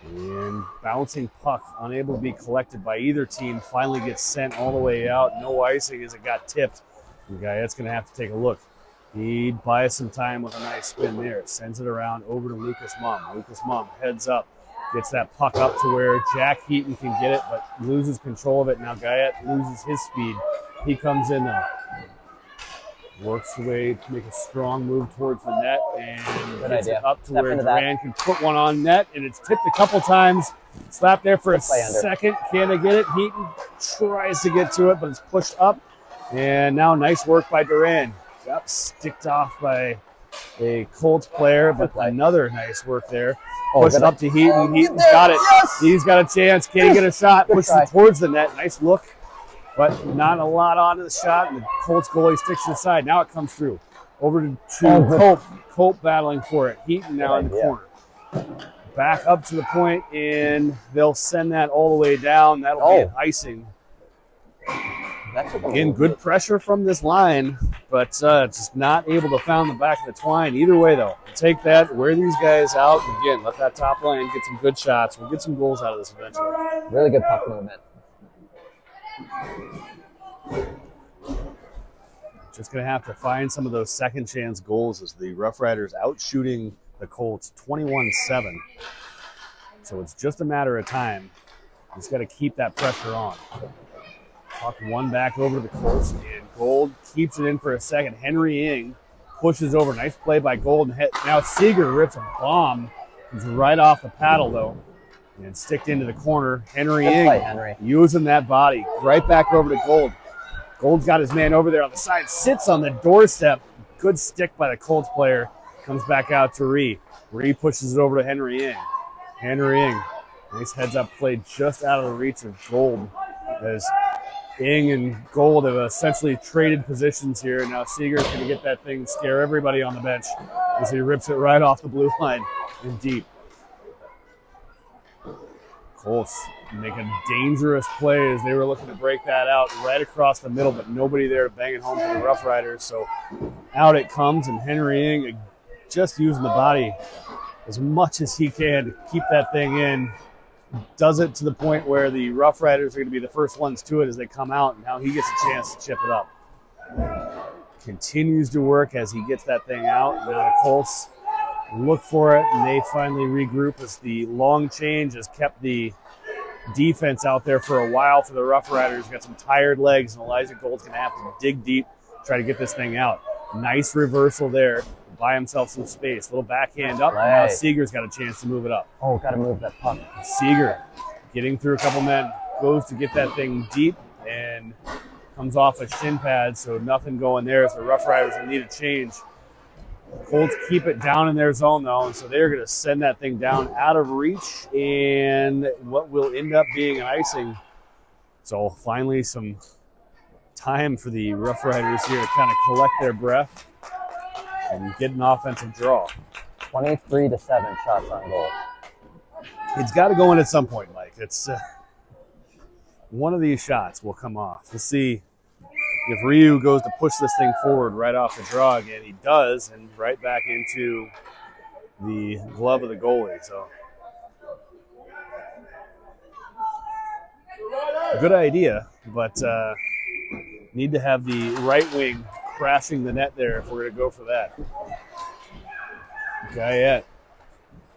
And bouncing puck, unable to be collected by either team, finally gets sent all the way out. No icing as it got tipped. The guy that's going to have to take a look. He buys some time with a nice spin there. Sends it around over to Lucas Mumm. Lucas Mumm heads up, gets that puck up to where Jack Heaton can get it, but loses control of it. Now Guyette loses his speed. He comes in though. Works the way to make a strong move towards the net, and gets it up to where Duran can put one on net, and it's tipped a couple times. Slapped there for a second. Can they get it? Heaton tries to get to it, but it's pushed up. And now nice work by Duran. Got sticked off by a Colts player, but another nice work there. Pushed up to Heaton. Heaton's got it. Yes! He's got a chance. Can he get a shot? Pushes it towards the net. Nice look, but not a lot onto the shot. And the Colts goalie sticks to the side. Now it comes through. Over to Cope. Cope battling for it. Heaton now in the corner. Back up to the point, and they'll send that all the way down. That'll be an icing. Again, good pressure from this line, but just not able to found the back of the twine. Either way, though, take that, wear these guys out, and again, let that top line get some good shots. We'll get some goals out of this eventually. Really good puck movement. Just going to have to find some of those second chance goals as the Rough Riders out shooting the Colts 21-7. So it's just a matter of time. Just got to keep that pressure on. Puck one back over to the Colts, and Gold keeps it in for a second. Henry Ing pushes over. Nice play by Gold. Now Seeger rips a bomb. He's right off the paddle, though, and sticked into the corner. Henry Ing using that body. Right back over to Gold. Gold's got his man over there on the side. Sits on the doorstep. Good stick by the Colts player. Comes back out to Ree. Ree pushes it over to Henry Ing. Henry Ing. Nice heads-up play just out of the reach of Gold as Ing and Gold have essentially traded positions here. Now Seeger's going to get that thing, scare everybody on the bench as he rips it right off the blue line and deep. Colts make a dangerous play as they were looking to break that out right across the middle, but nobody there to bang it home for the Rough Riders. So out it comes, and Henry Ing just using the body as much as he can to keep that thing in. Does it to the point where the Rough Riders are going to be the first ones to it as they come out, and now he gets a chance to chip it up. Continues to work as he gets that thing out. Now the Colts look for it, and they finally regroup as the long change has kept the defense out there for a while for the Rough Riders. Got some tired legs, and Elijah Gold's going to have to dig deep, try to get this thing out. Nice reversal there. Buy himself some space. Little backhand up. Now Seeger's got a chance to move it up. Oh, got to move that puck. Seeger getting through a couple men. Goes to get that thing deep and comes off a shin pad, so nothing going there as the Rough Riders will need a change. Colts keep it down in their zone, though, and so they're going to send that thing down out of reach and what will end up being an icing. So finally some time for the Rough Riders here to kind of collect their breath and get an offensive draw. 23-7 shots on goal. It's got to go in at some point, Mike. It's one of these shots will come off. We'll see if Ryu goes to push this thing forward right off the draw again. He does, and right back into the glove of the goalie. So good idea, but need to have the right wing crashing the net there if we're going to go for that. Guyette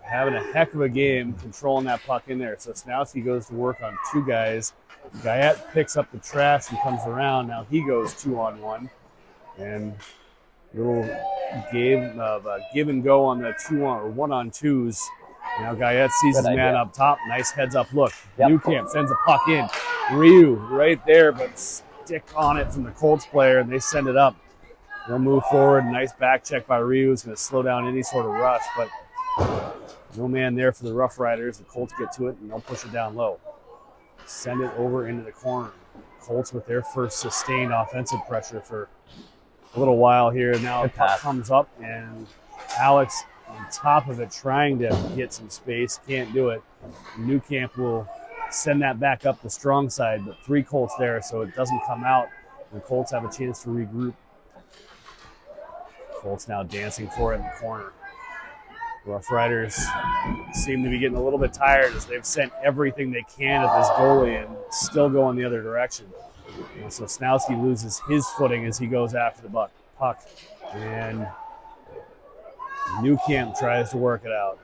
having a heck of a game controlling that puck in there. So Snowski goes to work on two guys. Guyette picks up the trash and comes around. Now he goes 2-on-1. And little game of give and go on the 1-on-2s. Now Guyette sees his man up top. Nice heads up look. Yep. Newcamp sends a puck in. Ryu right there, but stick on it from the Colts player, and they send it up. They'll move forward. Nice back check by Ryu. It's going to slow down any sort of rush, but no man there for the Rough Riders. The Colts get to it, and they'll push it down low. Send it over into the corner. Colts with their first sustained offensive pressure for a little while here. Now the puck comes up, and Alex on top of it trying to get some space. Can't do it. Newcamp will send that back up the strong side, but 3 Colts there, so it doesn't come out. The Colts have a chance to regroup. Colts now dancing for it in the corner. Rough Riders seem to be getting a little bit tired as they've sent everything they can at this goalie and still going the other direction. And so Snowski loses his footing as he goes after the puck. And Newcamp tries to work it out.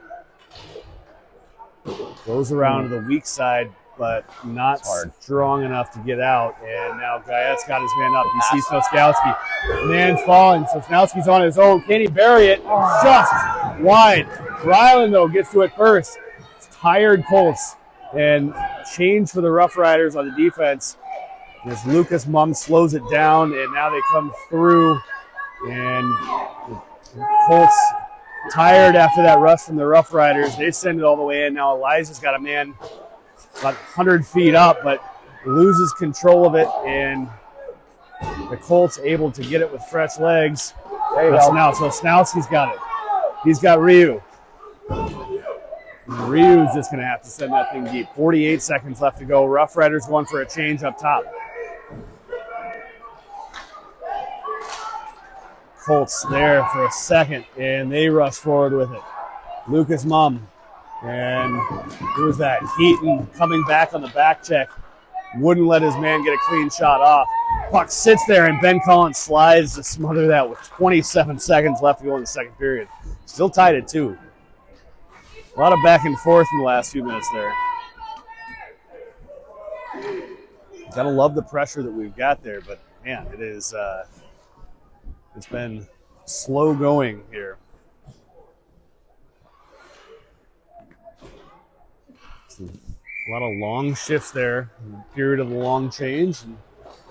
Goes around to the weak side, but not strong enough to get out. And now Guyette's got his man up. He sees Snowski. Man's falling, so Snowski's on his own. Can he bury it? Just wide. Ryland, though, gets to it first. It's tired Colts. And change for the Rough Riders on the defense as Lucas Mumm slows it down, and now they come through. And the Colts, tired after that rush from the Rough Riders, they send it all the way in. Now Elijah's got a man about 100 feet up, but loses control of it, and the Colts able to get it with fresh legs. There you go. Now, so Snowski's got it. He's got Ryu. Ryu's just going to have to send that thing deep. 48 seconds left to go. Rough Riders going for a change up top. Colts there for a second, and they rush forward with it. Lucas Mumm. And who's that? Heaton coming back on the back check. Wouldn't let his man get a clean shot off. Puck sits there, and Ben Collins slides to smother that with 27 seconds left to go in the second period. Still tied at 2. A lot of back and forth in the last few minutes there. Gotta love the pressure that we've got there, but man, it is it's been slow going here. A lot of long shifts there, period of the long change. And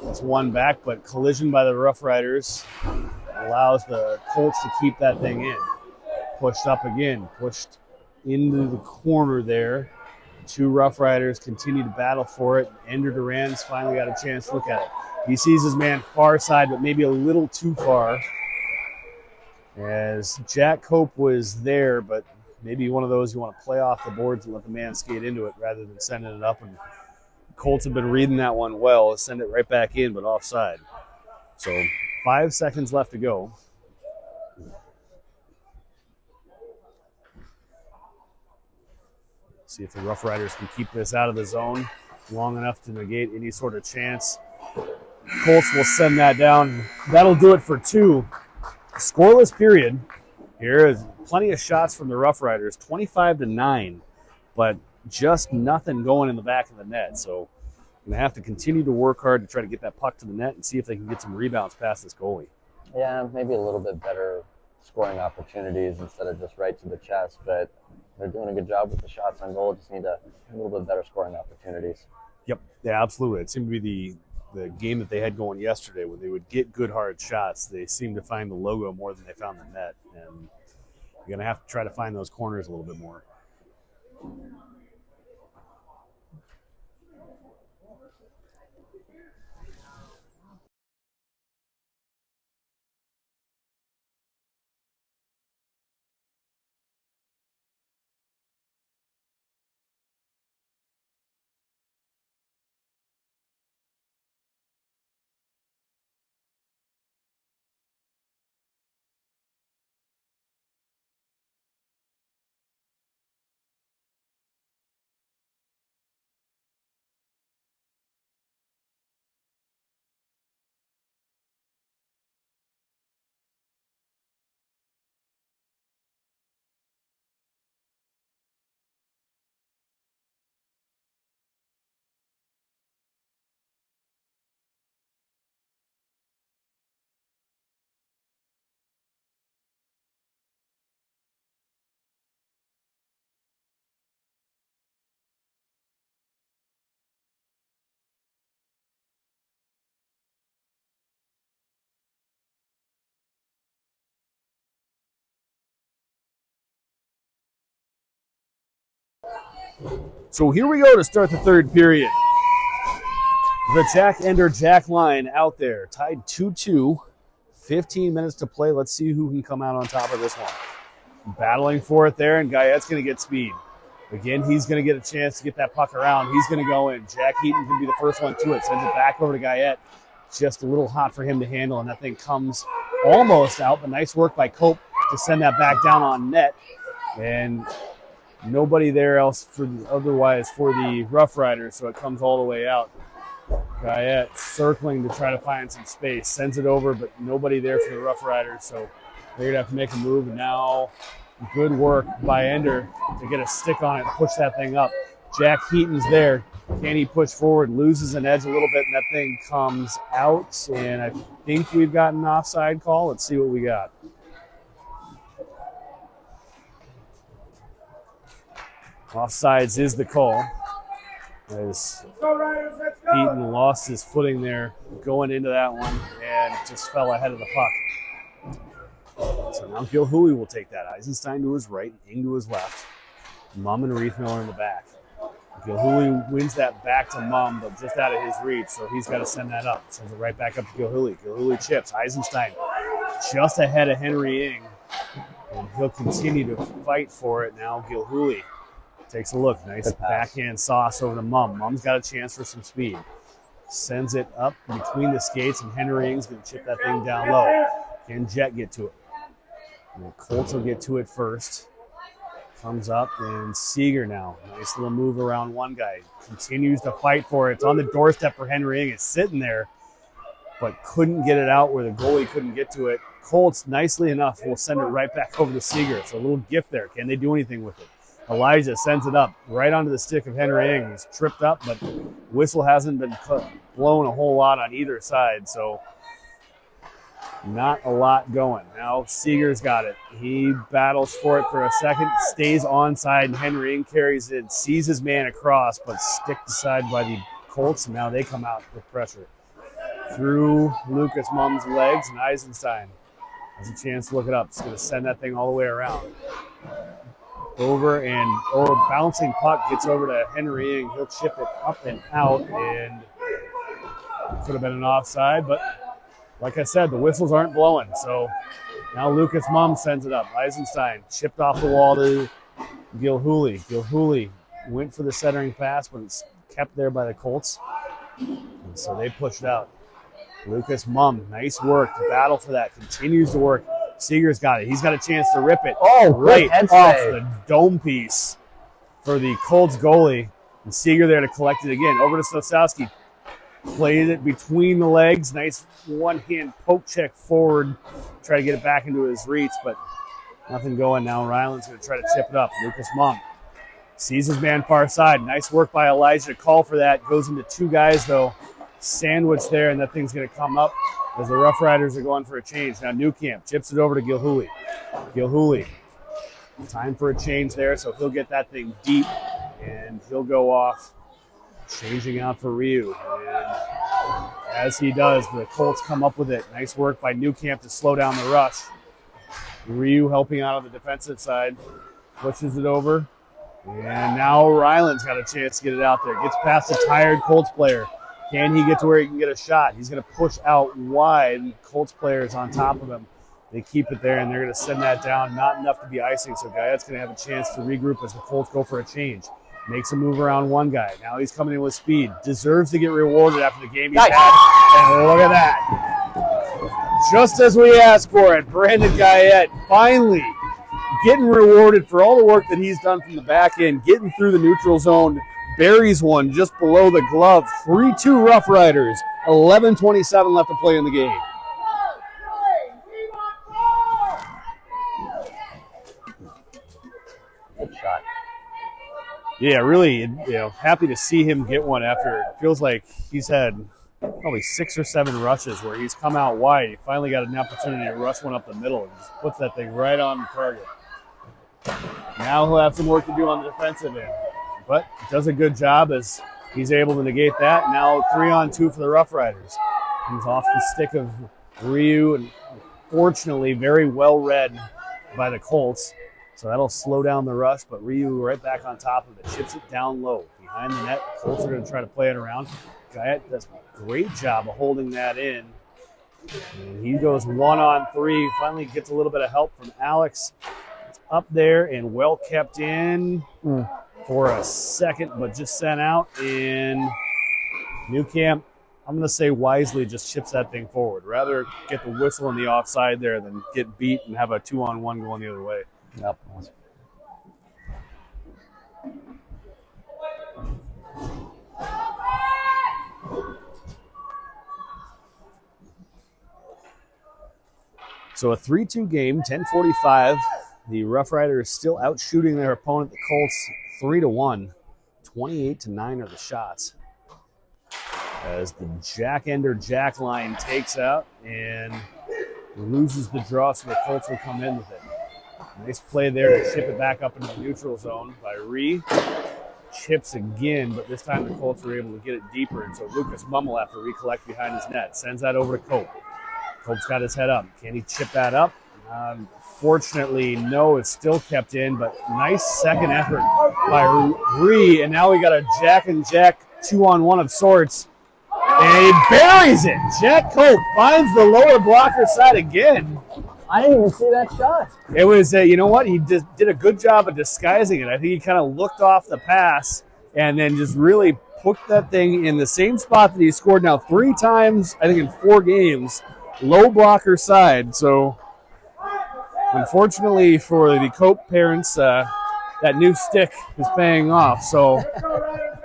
that's one back, but collision by the Rough Riders allows the Colts to keep that thing in. Pushed up again, pushed into the corner there. 2 Rough Riders continue to battle for it. Ender Duran's finally got a chance to look at it. He sees his man far side, but maybe a little too far. As Jack Cope was there, but maybe one of those you want to play off the boards and let the man skate into it rather than sending it up. And the Colts have been reading that one well. Send it right back in, but offside. So 5 seconds left to go. See if the Rough Riders can keep this out of the zone long enough to negate any sort of chance. Colts will send that down. That'll do it for 2. Scoreless period. Here is plenty of shots from the Rough Riders, 25-9, but just nothing going in the back of the net. So going to have to continue to work hard to try to get that puck to the net and see if they can get some rebounds past this goalie. Yeah, maybe a little bit better scoring opportunities instead of just right to the chest, but they're doing a good job with the shots on goal. Just need a little bit better scoring opportunities. Yep, yeah, absolutely. It seemed to be the game that they had going yesterday when they would get good hard shots. They seemed to find the logo more than they found the net, and you're going to have to try to find those corners a little bit more. So here we go to start the third period. The Jack Ender Jack line out there, tied 2-2. 15 minutes to play. Let's see who can come out on top of this one. Battling for it there, and Guyette's going to get speed. Again, he's going to get a chance to get that puck around. He's going to go in. Jack Heaton's going to be the first one to it. Sends it back over to Guyette. Just a little hot for him to handle, and that thing comes almost out, but nice work by Cope to send that back down on net. And nobody there else otherwise for the Rough Riders, so it comes all the way out. Guyette circling to try to find some space. Sends it over, but nobody there for the Rough Riders, so they're going to have to make a move. And now good work by Ender to get a stick on it and push that thing up. Jack Heaton's there. Can he push forward? Loses an edge a little bit, and that thing comes out. And I think we've got an offside call. Let's see what we got. Offsides is the call. As Heaton lost his footing there going into that one and just fell ahead of the puck. So now Gilhooly will take that. Eisenstein to his right, Ing to his left. Mum and Reithmiller in the back. Gilhooly wins that back to Mum, but just out of his reach, so he's got to send that up. Sends it right back up to Gilhooly. Gilhooly chips. Eisenstein just ahead of Henry Ing, and he'll continue to fight for it now. Gilhooly takes a look. Nice backhand sauce over to Mum. Mum's got a chance for some speed. Sends it up between the skates, and Henry Ing's going to chip that thing down low. Can Jet get to it? And the Colts will get to it first. Comes up, and Seeger now. Nice little move around one guy. Continues to fight for it. It's on the doorstep for Henry Ing. It's sitting there, but couldn't get it out where the goalie couldn't get to it. Colts, nicely enough, will send it right back over to Seeger. It's a little gift there. Can they do anything with it? Elijah sends it up right onto the stick of Henry Ing. He's tripped up, but whistle hasn't been blown a whole lot on either side, so not a lot going. Now Seeger's got it. He battles for it for a second, stays onside, and Henry Ing carries it, sees his man across, but sticked aside by the Colts, and now they come out with pressure. Through Lucas Mum's legs, and Eisenstein has a chance to look it up. He's going to send that thing all the way around. Bouncing puck gets over to Henry Ing. He'll chip it up and out, and could have been an offside, but like I said, the whistles aren't blowing. So now Lucas Mum sends it up. Eisenstein chipped off the wall to Gilhooly. Gilhooly went for the centering pass, but it's kept there by the Colts, and so they push it out. Lucas Mum, nice work to battle for that. Continues to work. Seeger's got it. He's got a chance to rip it. Oh, right off the dome piece for the Colts goalie. And Seeger there to collect it again. Over to Stosowski. Played it between the legs. Nice one-hand poke check forward. Try to get it back into his reach, but nothing going now. Ryland's going to try to chip it up. Lucas Mum sees his man far side. Nice work by Elijah to call for that. Goes into two guys, though. Sandwich there, and that thing's going to come up as the Rough Riders are going for a change. Now Newcamp chips it over to Gilhooly. Gilhooly, time for a change there, so he'll get that thing deep, and he'll go off, changing out for Ryu. And as he does, the Colts come up with it. Nice work by Newcamp to slow down the rush. Ryu helping out on the defensive side, pushes it over, and now Ryland's got a chance to get it out there. Gets past a tired Colts player. Can he get to where he can get a shot? He's going to push out wide. Colts players on top of him. They keep it there, and they're going to send that down. Not enough to be icing, so Guyette's going to have a chance to regroup as the Colts go for a change. Makes a move around one guy. Now he's coming in with speed. Deserves to get rewarded after the game he's had. And look at that. Just as we asked for it, Brandon Guyette finally getting rewarded for all the work that he's done from the back end, getting through the neutral zone. Buries one just below the glove. 3-2 Rough Riders. 11:27 left to play in the game. Good shot. Yeah, really, happy to see him get one after it feels like he's had probably 6 or 7 rushes where he's come out wide. He finally got an opportunity to rush one up the middle and just puts that thing right on the target. Now he'll have some work to do on the defensive end. But does a good job as he's able to negate that. Now 3-on-2 for the Rough Riders. Comes off the stick of Ryu, and fortunately very well read by the Colts. So that'll slow down the rush, but Ryu right back on top of it. Chips it down low. Behind the net, Colts are going to try to play it around. Guyette does a great job of holding that in. And he goes 1-on-3. Finally gets a little bit of help from Alex. It's up there and well kept in for a second, but just sent out. And Newcamp, I'm going to say wisely, just chips that thing forward. Rather get the whistle in the offside there than get beat and have a 2-on-1 going the other way. Yep. So a 3-2 game, 10:45. The Rough Riders still out shooting their opponent, the Colts, 3-1. 28-9 are the shots. As the jack ender jack line takes out and loses the draw, so the Colts will come in with it. Nice play there to chip it back up into the neutral zone by Ree. Chips again, but this time the Colts were able to get it deeper, and so Lucas Mumm will have to recollect behind his net. Sends that over to Cope. Cope's got his head up. Can he chip that up? Fortunately, no, it's still kept in, but nice second effort by Ree, and now we got a jack and jack 2-on-1 of sorts, and he buries it. Jack Cope finds the lower blocker side again. I didn't even see that shot. It was, you know what? He just did a good job of disguising it. I think he kind of looked off the pass and then just really put that thing in the same spot that he scored now 3 times, I think in 4 games, low blocker side. So unfortunately for the Cope parents, that new stick is paying off. So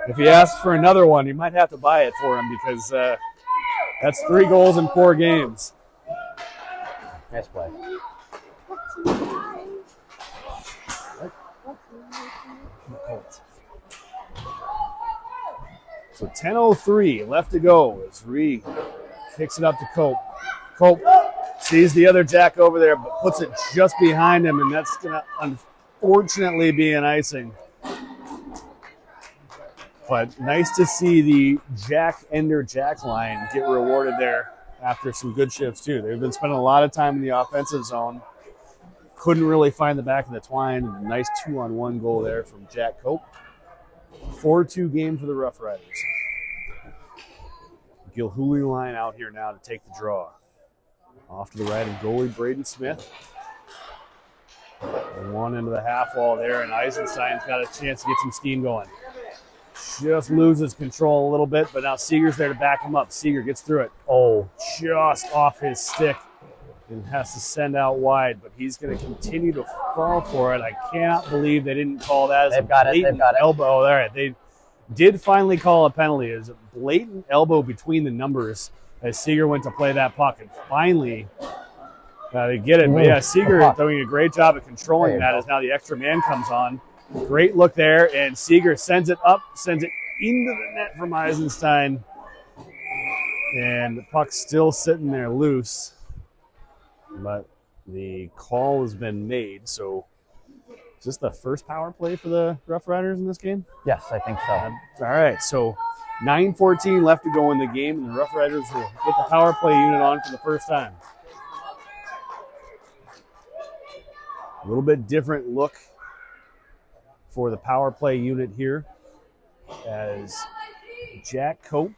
if he asks for another one, you might have to buy it for him because that's 3 goals in 4 games. Nice play. So 10:03 left to go as Ree kicks it up to Cope. Cope sees the other jack over there, but puts it just behind him, and that's going to unfortunately be an icing. But nice to see the jack ender jack line get rewarded there after some good shifts too. They've been spending a lot of time in the offensive zone. Couldn't really find the back of the twine. A nice 2-on-1 goal there from Jack Cope. 4-2 game for the Rough Riders. Gilhooly line out here now to take the draw. Off to the right of goalie Braden Smith. One into the half wall there, and Eisenstein's got a chance to get some steam going. Just loses control a little bit, but now Seeger's there to back him up. Seeger gets through it. Oh, just off his stick and has to send out wide, but he's going to continue to fall for it. I cannot believe they didn't call that as a blatant elbow. All right, they did finally call a penalty. It was a blatant elbow between the numbers as Seeger went to play that puck, and finally they get it. But yeah, Seeger doing a great job of controlling that as now the extra man comes on. Great look there, and Seeger sends it up, sends it into the net from Eisenstein. And the puck's still sitting there loose. But the call has been made, so is this the first power play for the Rough Riders in this game? Yes, I think so. All right, so 9:14 left to go in the game, and the Rough Riders will get the power play unit on for the first time. A little bit different look for the power play unit here as Jack Cope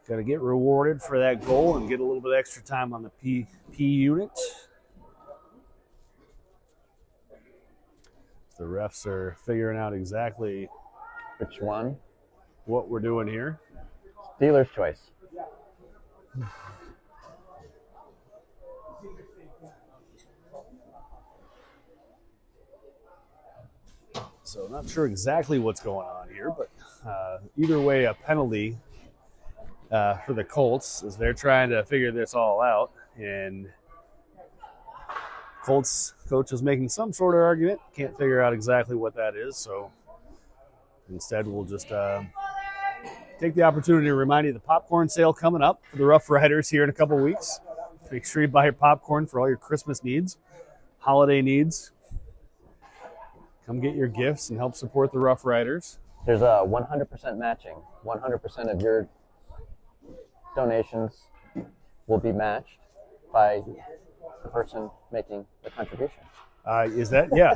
got to get rewarded for that goal and get a little bit extra time on the P unit. The refs are figuring out exactly which one, what we're doing here. Dealer's choice. So not sure exactly what's going on here, but either way, a penalty for the Colts as they're trying to figure this all out. And Colts coach is making some sort of argument. Can't figure out exactly what that is. So instead, we'll just take the opportunity to remind you of the popcorn sale coming up for the Rough Riders here in a couple weeks. Make sure you buy your popcorn for all your Christmas needs, holiday needs. Come get your gifts and help support the Rough Riders. There's a 100% matching. 100% of your donations will be matched by the person making the contribution. Is that? Yeah.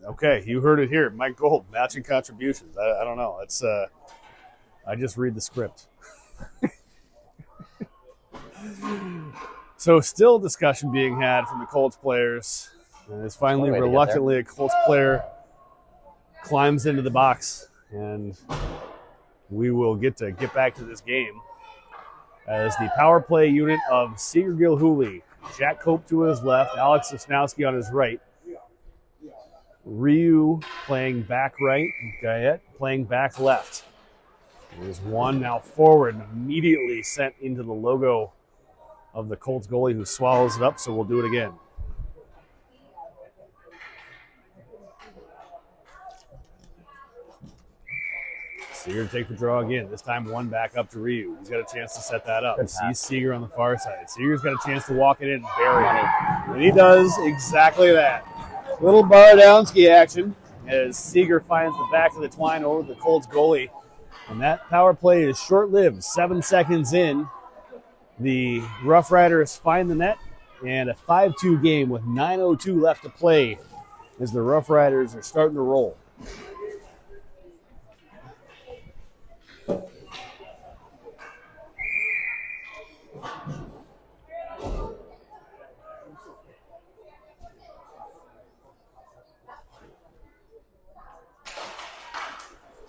Okay, you heard it here. Mike Gold, matching contributions. I don't know. It's I just read the script. So still discussion being had from the Colts players. And it's finally reluctantly a Colts player climbs into the box, and we will get back to this game as the power play unit of Seeger Gilhooly, Jack Cope to his left, Alex Sosnowski on his right, Ryu playing back right, Guyette playing back left. There's one now forward, immediately sent into the logo of the Colts goalie who swallows it up, so we'll do it again. Seeger take the draw again. This time one back up to Ryu. He's got a chance to set that up. Sees Seeger on the far side. Seeger's got a chance to walk it in and bury it. And he does exactly that. Little Baradowski action as Seeger finds the back of the twine over the Colts goalie. And that power play is short-lived. 7 seconds in, the Rough Riders find the net, and a 5-2 game with 9:02 left to play as the Rough Riders are starting to roll.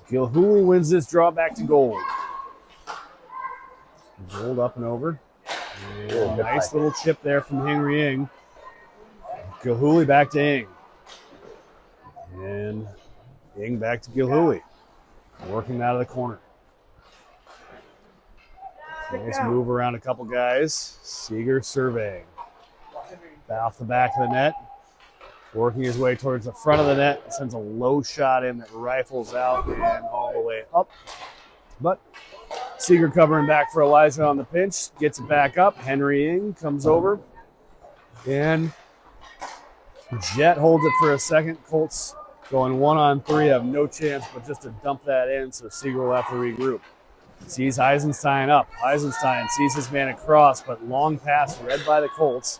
Gilhooly wins this draw back to Gold. Gold up and over. And nice little chip there from Henry Ing. Gilhooly back to Ing. And Ing back to Gilhooly. Working out of the corner. Nice move around a couple guys. Seeger surveying. Off the back of the net. Working his way towards the front of the net. Sends a low shot in that rifles out and all the way up. But Seeger covering back for Elijah on the pinch. Gets it back up. Henry Ing comes over. And Jet holds it for a second. Colts going 1-on-3. Have no chance but just to dump that in, so Seeger will have to regroup. Sees Eisenstein up. Eisenstein sees his man across, but long pass read by the Colts.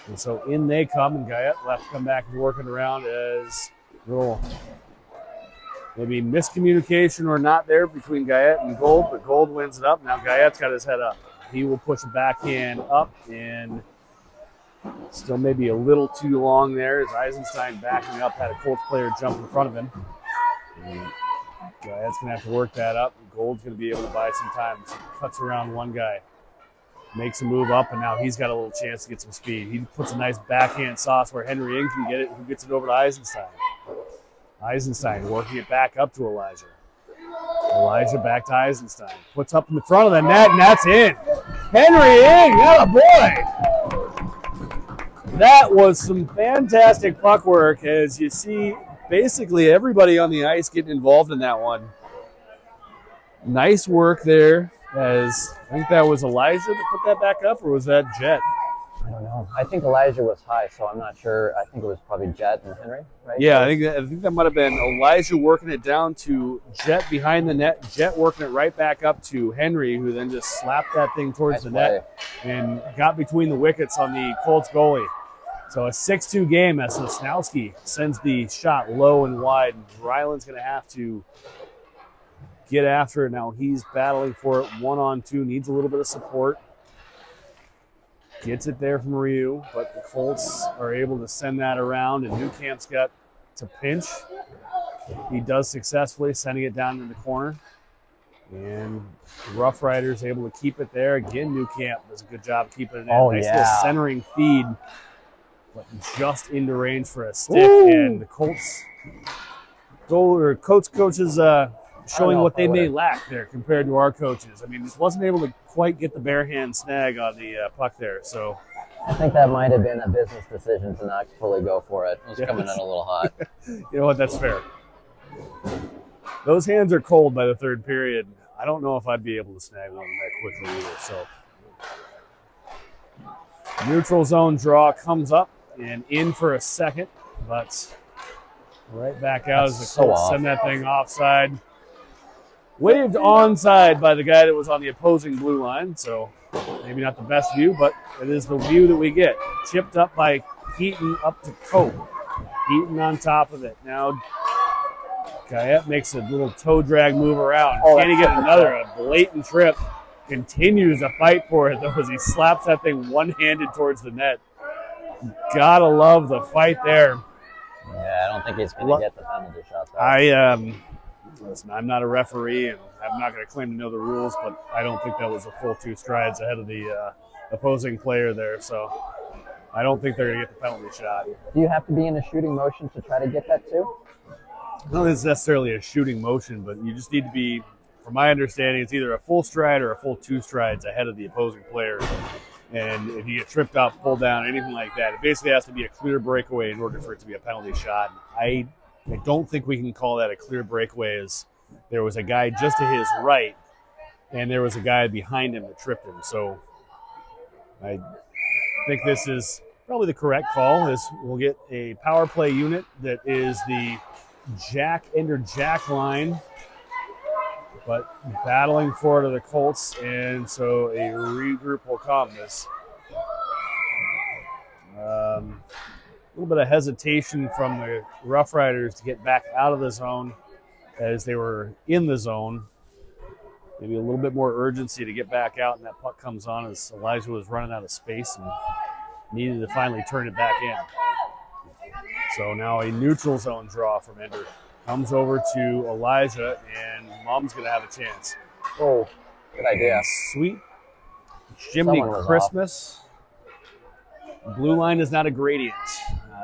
And so in they come, and Guyette left come back and working around as little maybe miscommunication or not there between Guyette and Gold, but Gold wins it up. Now Guyette's got his head up. He will push a backhand up, and still maybe a little too long there as Eisenstein backing up, had a Colts player jump in front of him. And Guyette's going to have to work that up. Gold's going to be able to buy some time. So he cuts around one guy. Makes a move up, and now he's got a little chance to get some speed. He puts a nice backhand sauce where Henry Ing can get it, who gets it over to Eisenstein. Eisenstein working it back up to Elijah. Elijah back to Eisenstein. Puts up in the front of the net, and that's in. Henry Ing, attaboy! That was some fantastic puck work as you see basically everybody on the ice getting involved in that one. Nice work there. As I think that was Elijah that put that back up, or was that Jet? I don't know. I think Elijah was high, so I'm not sure. I think it was probably Jet and Henry, right? Yeah, I think that might have been Elijah working it down to Jet behind the net, Jet working it right back up to Henry, who then just slapped that thing towards the net and got between the wickets on the Colts goalie. So a 6-2 game as Sosnowski sends the shot low and wide. Ryland's going to have to get after it now. He's battling for it 1-on-2, needs a little bit of support. Gets it there from Ryu, but the Colts are able to send that around, and Newcamp's got to pinch. He does successfully, sending it down in the corner. And the Rough Riders able to keep it there. Again, Newcamp does a good job keeping it in. Nice little centering feed, but just into range for a stick. Woo! And the Colts coaches showing what they may lack there compared to our coaches. I mean, just wasn't able to quite get the bare hand snag on the puck there. So I think that might have been a business decision to not fully go for it. It was coming in a little hot. You know what? That's fair. Those hands are cold by the third period. I don't know if I'd be able to snag one that quickly either. So neutral zone draw comes up and in for a second, but right back out as the Colts send that thing offside. Waved onside by the guy that was on the opposing blue line, so maybe not the best view, but it is the view that we get. Chipped up by Heaton up to Cope. Heaton on top of it. Now Guyette makes a little toe drag move around. Can he get another? A blatant trip. Continues to fight for it, though, as he slaps that thing one-handed towards the net. Gotta love the fight there. Yeah, I don't think he's going to get the penalty shot, though. Listen, I'm not a referee, and I'm not going to claim to know the rules, but I don't think that was a full 2 strides ahead of the opposing player there, so I don't think they're going to get the penalty shot. Do you have to be in a shooting motion to try to get that, too? I don't think it's necessarily a shooting motion, but you just need to be, from my understanding, it's either a full stride or a full 2 strides ahead of the opposing player. And if you get tripped up, pulled down, anything like that, it basically has to be a clear breakaway in order for it to be a penalty shot. I don't think we can call that a clear breakaway, as there was a guy just to his right, and there was a guy behind him that tripped him. So I think this is probably the correct call, is we'll get a power play unit that is the Ender Jack line, but battling for it are the Colts, and so a regroup will come. This a little bit of hesitation from the Rough Riders to get back out of the zone as they were in the zone. Maybe a little bit more urgency to get back out, and that puck comes on as Elijah was running out of space and needed to finally turn it back in. So now a neutral zone draw from Ender. Comes over to Elijah, and Mom's going to have a chance. Oh, good idea. Sweet Jiminy Christmas. Blue line is not a gradient.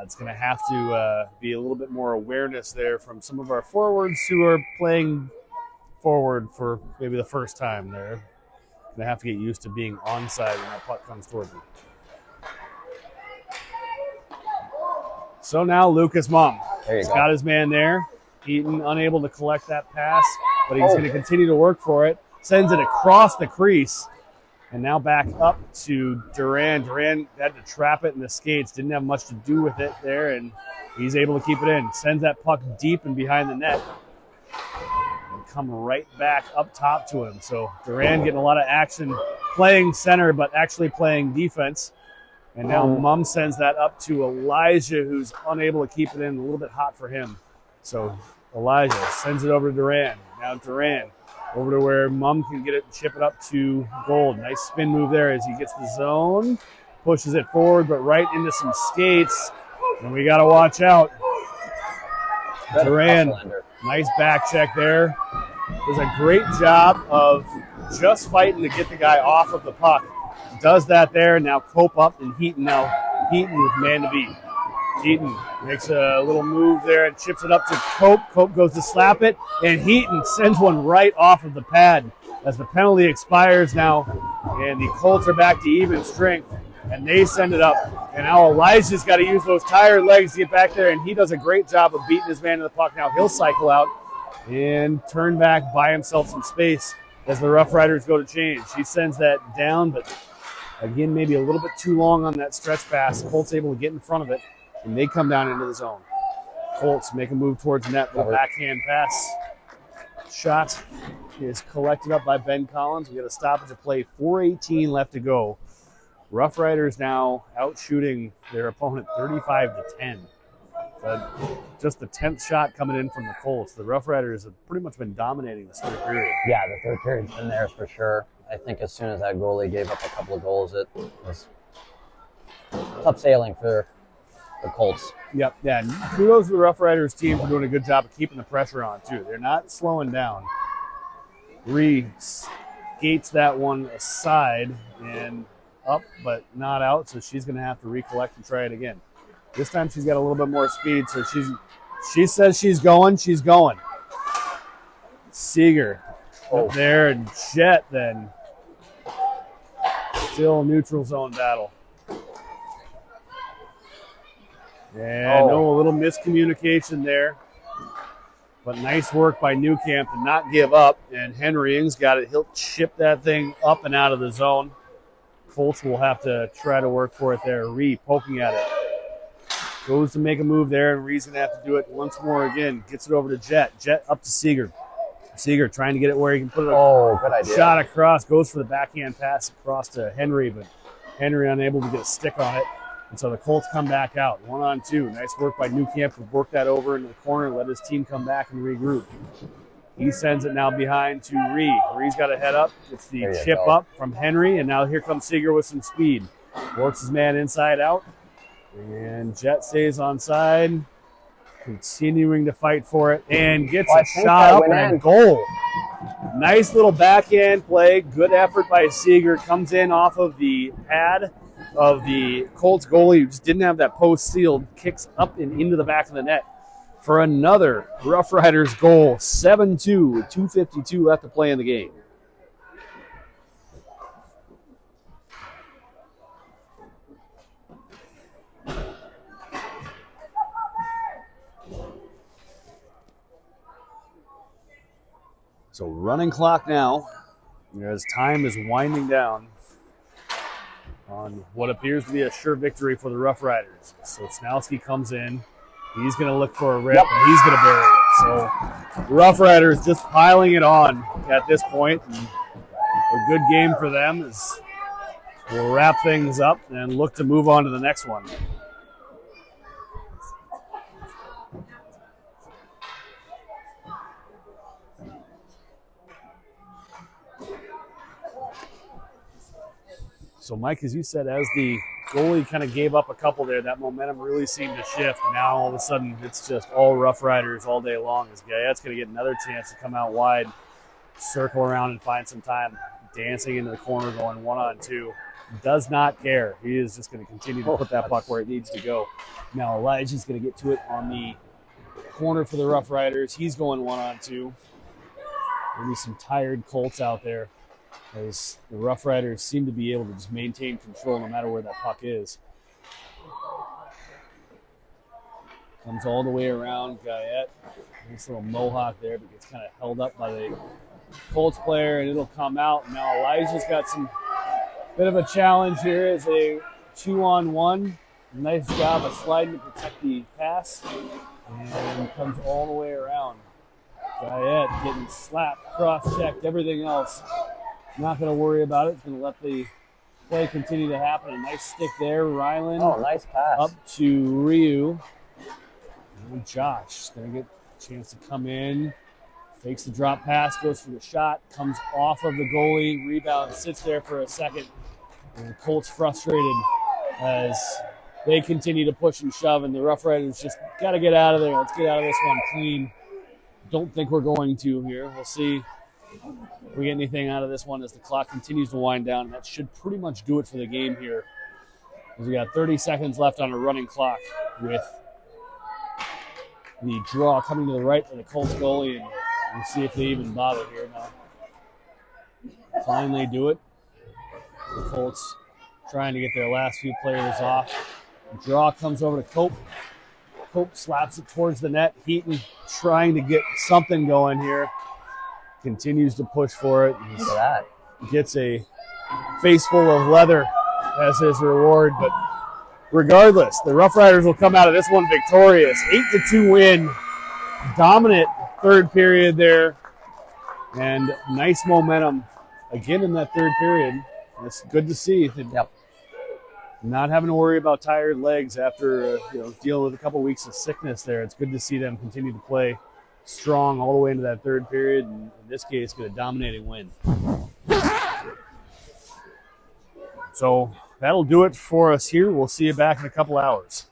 It's going to have to be a little bit more awareness there from some of our forwards who are playing forward for maybe the first time. They're going to have to get used to being onside when that puck comes towards them. So now Lucas Mum. He's got his man there. Heaton unable to collect that pass, but he's going to continue to work for it. Sends it across the crease. And now back up to Duran. Duran had to trap it in the skates. Didn't have much to do with it there, and he's able to keep it in. Sends that puck deep and behind the net. And come right back up top to him. So Duran getting a lot of action playing center, but actually playing defense. And now Mum sends that up to Elijah, who's unable to keep it in. A little bit hot for him. So Elijah sends it over to Duran. Now Duran over to where Mum can get it and chip it up to Gold. Nice spin move there as he gets the zone. Pushes it forward, but right into some skates. And we got to watch out. Duran, nice back check there. Does a great job of just fighting to get the guy off of the puck. Does that there. Now Cope up and Heaton now. Heaton with man to beat. Heaton makes a little move there and chips it up to Cope. Cope goes to slap it, and Heaton sends one right off of the pad as the penalty expires now, and the Colts are back to even strength, and they send it up. And now Elijah's got to use those tired legs to get back there, and he does a great job of beating his man to the puck. Now he'll cycle out and turn back, buy himself some space as the Rough Riders go to change. He sends that down, but again, maybe a little bit too long on that stretch pass. Colts able to get in front of it, and they come down into the zone. Colts make a move towards the net. The backhand pass shot is collected up by Ben Collins. We got a stoppage of play. 4:18 left to go. Rough Riders now out shooting their opponent 35-10. But just the 10th shot coming in from the Colts. The Rough Riders have pretty much been dominating this third period. Yeah, the third period's been theirs for sure. I think as soon as that goalie gave up a couple of goals, it was tough sailing for the Colts. Yep, yeah. Kudos to the Rough Riders team for doing a good job of keeping the pressure on, too. They're not slowing down. Skates that one aside and up, but not out, so she's going to have to recollect and try it again. This time she's got a little bit more speed, so she says she's going, she's going. Seeger up there, and Jet then. Still neutral zone battle. And a little miscommunication there. But nice work by Newcamp to not give up. And Henry Ings got it. He'll chip that thing up and out of the zone. Colts will have to try to work for it there. Ree poking at it. Goes to make a move there, and Ree's going to have to do it once more again. Gets it over to Jet. Jet up to Seeger. Seeger trying to get it where he can put it good idea. Shot across. Goes for the backhand pass across to Henry, but Henry unable to get a stick on it. And so the Colts come back out, 1-on-2. Nice work by Newcamp to work that over into the corner, let his team come back and regroup. He sends it now behind to Ree. Ree's got to head up. It's the chip up from Henry, and now here comes Seeger with some speed. Works his man inside out, and Jet stays onside, continuing to fight for it, and gets a shot up and a goal. Nice little backhand play. Good effort by Seeger. Comes in off of the pad of the Colts goalie, who just didn't have that post sealed. Kicks up and into the back of the net for another Rough Riders goal. 7-2 with 2:52 left to play in the game. So running clock now as time is winding down on what appears to be a sure victory for the Rough Riders. So Snowski comes in. He's going to look for a rip, and he's going to bury it. So the Rough Riders just piling it on at this point. And a good game for them as we'll wrap things up and look to move on to the next one. So, Mike, as you said, as the goalie kind of gave up a couple there, that momentum really seemed to shift. And now all of a sudden it's just all Rough Riders all day long. As Guyette's going to get another chance to come out wide, circle around and find some time. Dancing into the corner, going 1-on-2. Does not care. He is just going to continue to put that puck where it needs to go. Now Elijah's going to get to it on the corner for the Rough Riders. He's going 1-on-2. Maybe some tired Colts out there, as the Rough Riders seem to be able to just maintain control no matter where that puck is. Comes all the way around Guyette. Nice little mohawk there, but gets kind of held up by the Colts player, and it'll come out. Now Elijah's got some bit of a challenge here as a 2-on-1. Nice job of sliding to protect the pass, and comes all the way around. Guyette getting slapped, cross-checked, everything else. Not going to worry about it. It's going to let the play continue to happen. A nice stick there. Ryland. Oh, nice pass. Up to Ryu. And Josh going to get a chance to come in. Fakes the drop pass, goes for the shot, comes off of the goalie, rebound, sits there for a second. And Colts frustrated as they continue to push and shove, and the Rough Riders just got to get out of there. Let's get out of this one clean. Don't think we're going to here. We'll see if we get anything out of this one as the clock continues to wind down. That should pretty much do it for the game here, as we got 30 seconds left on a running clock with the draw coming to the right for the Colts goalie, and we'll see if they even bother here now. Finally do it. The Colts trying to get their last few players off. The draw comes over to Cope. Cope slaps it towards the net. Heaton trying to get something going here. Continues to push for it. Look at that. Gets a face full of leather as his reward. But regardless, the Rough Riders will come out of this one victorious. 8-2 win. Dominant third period there. And nice momentum again in that third period. It's good to see. Yep. Not having to worry about tired legs after dealing with a couple weeks of sickness there. It's good to see them continue to play strong all the way into that third period, and in this case get a dominating win. So that'll do it for us here. We'll see you back in a couple hours.